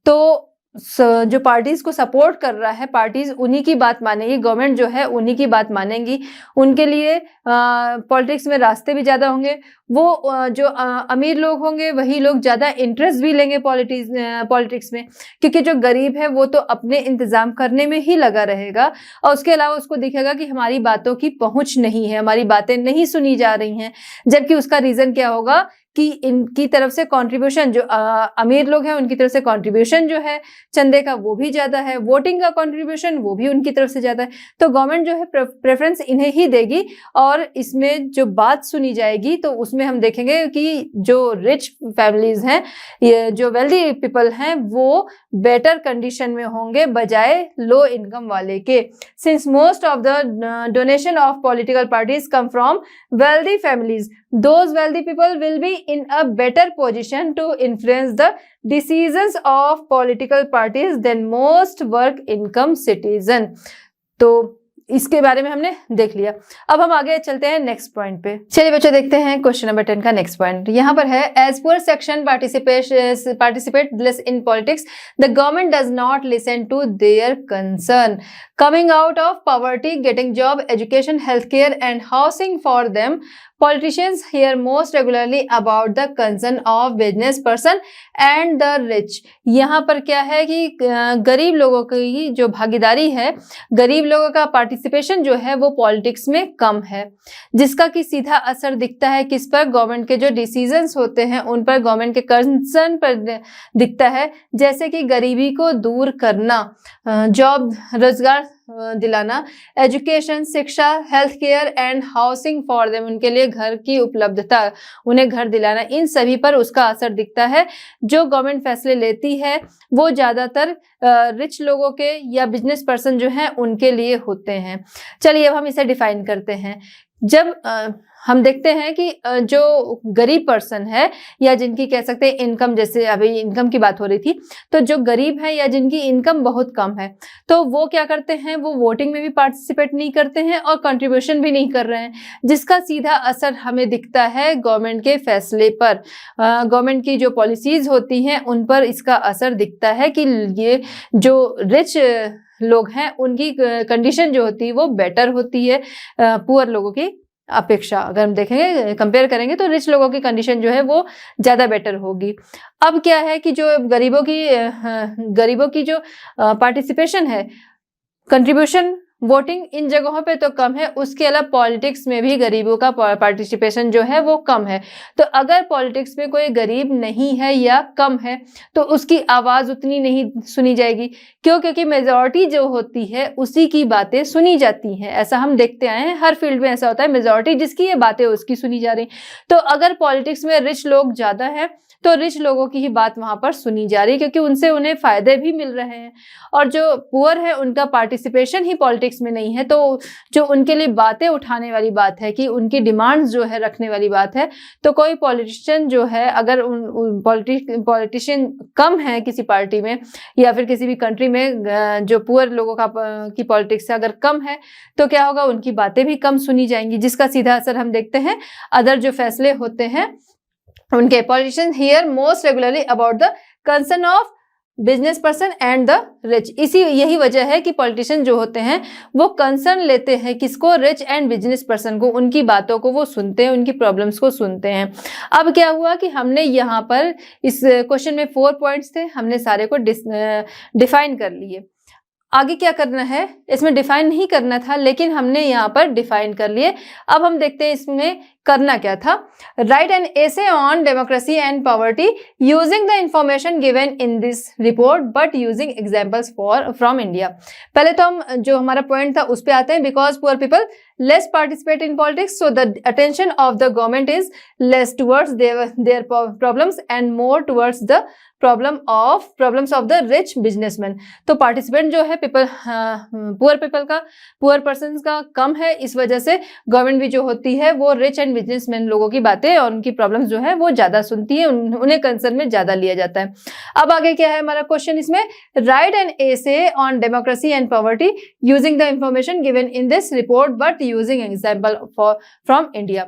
तो जो पार्टीज को सपोर्ट कर रहा है, पार्टीज उन्हीं की बात मानेगी, गवर्नमेंट जो है उन्हीं की बात मानेंगी। उनके लिए पॉलिटिक्स में रास्ते भी ज्यादा होंगे। वो जो अमीर लोग होंगे वही लोग ज्यादा इंटरेस्ट भी लेंगे पॉलिटिक्स में, क्योंकि जो गरीब है वो तो अपने इंतजाम करने में ही लगा रहेगा और उसके अलावा उसको दिखेगा कि हमारी बातों की पहुंच नहीं है, हमारी बातें नहीं सुनी जा रही हैं। जबकि उसका रीजन क्या होगा कि इनकी तरफ से कंट्रीब्यूशन, जो अमीर लोग हैं उनकी तरफ से कंट्रीब्यूशन जो है चंदे का वो भी ज्यादा है, वोटिंग का कंट्रीब्यूशन वो भी उनकी तरफ से ज्यादा है। तो गवर्नमेंट जो है प्रेफरेंस इन्हें ही देगी और इसमें जो बात सुनी जाएगी तो उसमें हम देखेंगे कि जो रिच फैमिलीज हैं, ये जो वेल्दी पीपल हैं, वो बेटर कंडीशन में होंगे बजाय लो इनकम वाले के। Since most of the donation of political parties come from wealthy families, those wealthy people will be in a better position to influence the decisions of political parties than most work income citizen. तो इसके बारे में हमने देख लिया। अब हम आगे चलते हैं नेक्स्ट पॉइंट पे। चलिए बच्चों देखते हैं क्वेश्चन नंबर 10 का नेक्स्ट पॉइंट। यहाँ पर है, as poor section participate less in politics, the government does not listen to their concern coming out of poverty, getting job, education, health care and housing for them. Politicians hear most regularly about the concern of business person and the rich. यहाँ पर क्या है कि गरीब लोगों की जो भागीदारी है, गरीब लोगों का पार्टिसिपेशन जो है वो पॉलिटिक्स में कम है, जिसका कि सीधा असर दिखता है किस पर, गवर्नमेंट के जो डिसीजंस होते हैं उन पर, गवर्नमेंट के कंसर्न पर दिखता है। जैसे कि गरीबी को दूर करना, जॉब रोजगार दिलाना, एजुकेशन शिक्षा, health care and housing for them, उनके लिए घर की उपलब्धता, उन्हें घर दिलाना, इन सभी पर उसका असर दिखता है। जो गवर्नमेंट फैसले लेती है वो ज्यादातर रिच लोगों के या बिजनेस पर्सन जो हैं उनके लिए होते हैं। चलिए अब हम इसे डिफाइन करते हैं। जब हम देखते हैं कि जो गरीब पर्सन है या जिनकी कह सकते हैं इनकम, जैसे अभी इनकम की बात हो रही थी, तो जो गरीब है या जिनकी इनकम बहुत कम है तो वो क्या करते हैं, वो वोटिंग में भी पार्टिसिपेट नहीं करते हैं और कंट्रीब्यूशन भी नहीं कर रहे हैं, जिसका सीधा असर हमें दिखता है गवर्नमेंट के फैसले पर। गवर्नमेंट की जो पॉलिसीज होती हैं उन पर इसका असर दिखता है कि ये जो रिच लोग हैं उनकी कंडीशन जो होती है वो बेटर होती है पुअर लोगों की अपेक्षा। अगर हम देखेंगे, कंपेयर करेंगे तो रिच लोगों की कंडीशन जो है वो ज्यादा बेटर होगी। अब क्या है कि जो गरीबों की जो पार्टिसिपेशन है, कंट्रीब्यूशन वोटिंग इन जगहों पे तो कम है, उसके अलावा पॉलिटिक्स में भी गरीबों का पार्टिसिपेशन जो है वो कम है। तो अगर पॉलिटिक्स में कोई गरीब नहीं है या कम है तो उसकी आवाज उतनी नहीं सुनी जाएगी। क्यों? क्योंकि मेजॉरिटी जो होती है उसी की बातें सुनी जाती हैं। ऐसा हम देखते आए हैं, हर फील्ड में ऐसा होता है, मेजॉरिटी जिसकी ये बातें उसकी सुनी जा रही। तो अगर पॉलिटिक्स में रिच लोग ज्यादा हैं तो रिच लोगों की ही बात वहां पर सुनी जा रही है, क्योंकि उनसे उन्हें फायदे भी मिल रहे हैं। और जो पुअर है उनका पार्टिसिपेशन ही पॉलिटिक्स में नहीं है, तो जो उनके लिए बातें उठाने वाली बात है कि उनकी डिमांड्स जो है रखने वाली बात है, तो कोई पॉलिटिशियन जो है अगर पॉलिटिशियन कम है किसी पार्टी में या फिर किसी भी कंट्री में, जो पुअर लोगों की पॉलिटिक्स है अगर कम है तो क्या होगा, उनकी बातें भी कम सुनी जाएंगी, जिसका सीधा असर हम देखते हैं अदर जो फैसले होते हैं उनके। Politicians here most regularly about the concern of business person and the rich. यही वजह है कि पॉलिटिशियन जो होते हैं वो कंसर्न लेते हैं किसको, रिच एंड बिजनेस पर्सन को, उनकी बातों को वो सुनते हैं, उनकी प्रॉब्लम्स को सुनते हैं। अब क्या हुआ कि हमने यहाँ पर इस क्वेश्चन में 4 पॉइंट्स थे, हमने सारे को डिफाइन कर लिए। आगे क्या करना है, इसमें डिफाइन नहीं करना था लेकिन हमने यहाँ पर डिफाइन कर लिए। अब हम देखते हैं इसमें करना क्या था। Right an essay on democracy and poverty using the information given in this report but using examples from India. पहले तो हम जो हमारा पॉइंट था उस पर आते हैं। Because poor people less participate in politics so the attention of the government is less towards their problems and more towards the problems of the rich businessman. तो पार्टिसिपेंट जो है पुअर पर्सन का कम है, इस वजह से गवर्नमेंट भी जो होती है वो रिच एंड बिजनेसमैन लोगों की बातें और उनकी प्रॉब्लम्स जो है वो ज्यादा सुनती है, उन्हें कंसर्न में ज्यादा लिया जाता है। अब आगे क्या है हमारा क्वेश्चन, इसमें right an essay on democracy and poverty using the information given in this report but using example from India.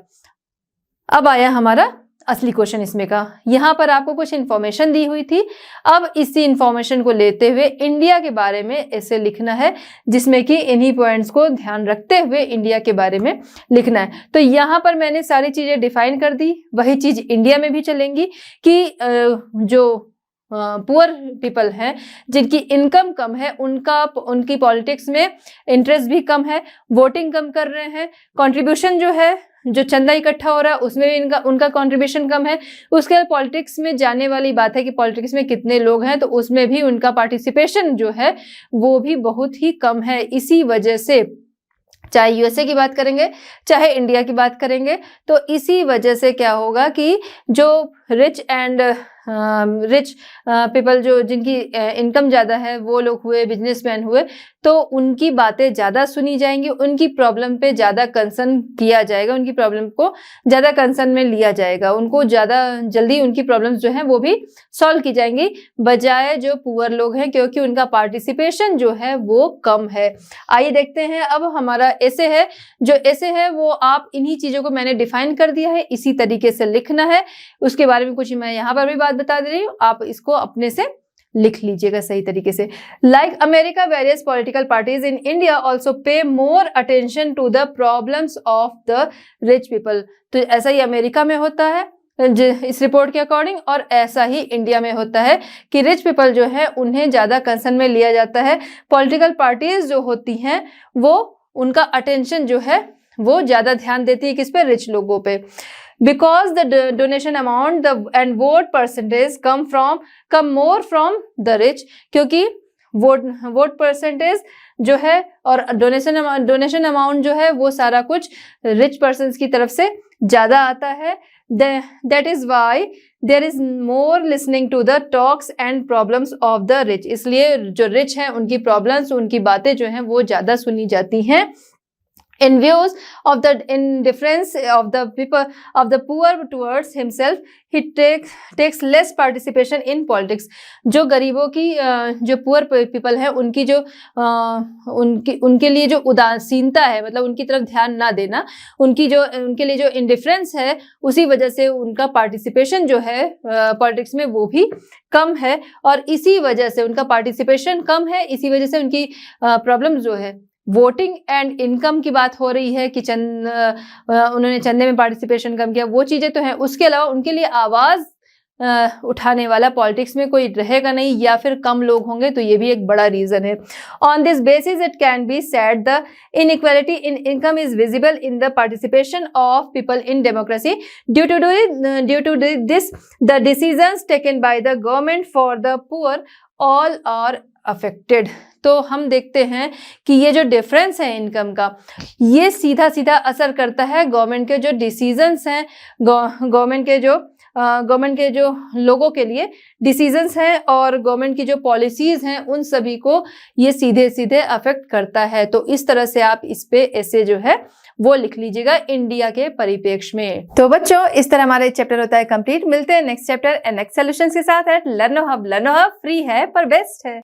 अब आया हमारा असली क्वेश्चन इसमें का। यहाँ पर आपको कुछ इन्फॉर्मेशन दी हुई थी, अब इसी इन्फॉर्मेशन को लेते हुए इंडिया के बारे में ऐसे लिखना है, जिसमें कि इन्हीं पॉइंट्स को ध्यान रखते हुए इंडिया के बारे में लिखना है। तो यहाँ पर मैंने सारी चीजें डिफाइन कर दी, वही चीज इंडिया में भी चलेंगी कि जो पुअर पीपल हैं जिनकी इनकम कम है उनकी पॉलिटिक्स में इंटरेस्ट भी कम है, वोटिंग कम कर रहे हैं, कंट्रीब्यूशन जो है जो चंदा इकट्ठा हो रहा है उसमें भी उनका कंट्रीब्यूशन कम है। उसके बाद पॉलिटिक्स में जाने वाली बात है कि पॉलिटिक्स में कितने लोग हैं, तो उसमें भी उनका पार्टिसिपेशन जो है वो भी बहुत ही कम है। इसी वजह से चाहे यूएसए की बात करेंगे चाहे इंडिया की बात करेंगे, तो इसी वजह से क्या होगा कि जो रिच पीपल जो जिनकी इनकम ज़्यादा है वो लोग हुए, बिजनेसमैन हुए, तो उनकी बातें ज़्यादा सुनी जाएंगी, उनकी प्रॉब्लम पे ज़्यादा कंसर्न किया जाएगा, उनकी प्रॉब्लम को ज़्यादा कंसर्न में लिया जाएगा, उनको ज़्यादा जल्दी उनकी प्रॉब्लम्स जो हैं वो भी सॉल्व की जाएंगी, बजाय जो पुअर लोग हैं, क्योंकि उनका पार्टिसिपेशन जो है वो कम है। आइए देखते हैं अब हमारा ऐसे है, जो ऐसे है वो आप इन्हीं चीज़ों को मैंने डिफाइन कर दिया है, इसी तरीके से लिखना है। उसके बारे में कुछ मैं यहाँ पर भी बात बता दे रही हूँ, आप इसको अपने से लिख लीजिएगा सही तरीके से। Like America, various political parties in India also pay more attention to the problems of the rich people. तो ऐसा ही अमेरिका में होता है इस रिपोर्ट के अकॉर्डिंग, और ऐसा ही इंडिया में होता है कि रिच पीपल जो है उन्हें ज्यादा कंसर्न में लिया जाता है। पॉलिटिकल पार्टीज जो होती हैं वो उनका अटेंशन जो है वो ज्यादा ध्यान देती है किस पे, रिच लोगों पे। Because the donation amount and vote percentage come more from the rich, क्योंकि वोट परसेंटेज जो है और डोनेशन अमाउंट जो है वो सारा कुछ रिच पर्सन्स की तरफ से ज्यादा आता है। That is why there is more listening to the talks and problems of the rich। इसलिए जो रिच हैं उनकी प्रॉब्लम्स, उनकी बातें जो हैं वो ज्यादा सुनी जाती हैं। In views of the indifference of the people of the poor towards himself, he takes less participation in politics। जो गरीबों की जो पुअर पीपल है उनकी जो उनके लिए जो उदासीनता है, मतलब उनकी तरफ ध्यान ना देना, उनके लिए जो इंडिफरेंस है, उसी वजह से उनका पार्टिसिपेशन जो है पॉलिटिक्स में वो भी कम है, और इसी वजह से उनका पार्टिसिपेशन कम है, इसी वजह से उनकी प्रॉब्लम जो है वोटिंग एंड इनकम की बात हो रही है कि उन्होंने चंदे में पार्टिसिपेशन कम किया, वो चीजें तो हैं। उसके अलावा उनके लिए आवाज उठाने वाला पॉलिटिक्स में कोई रहेगा नहीं या फिर कम लोग होंगे, तो ये भी एक बड़ा रीजन है। On this basis it can be said the inequality in income is visible in the participation of people in democracy due to this the decisions taken by the government for the poor all are affected. तो हम देखते हैं कि ये जो difference है income का, ये सीधा सीधा असर करता है गवर्नमेंट के जो डिसीजंस हैं, गवर्नमेंट के जो लोगों के लिए डिसीजंस हैं और गवर्नमेंट की जो पॉलिसीज हैं, उन सभी को ये सीधे सीधे अफेक्ट करता है। तो इस तरह से आप इस पे ऐसे जो है वो लिख लीजिएगा इंडिया के परिप्रेक्ष्य में। तो बच्चों, इस तरह हमारा चैप्टर होता है कंप्लीट। मिलते हैं next chapter and next solutions के साथ। लर्नो हब फ्री है पर बेस्ट है।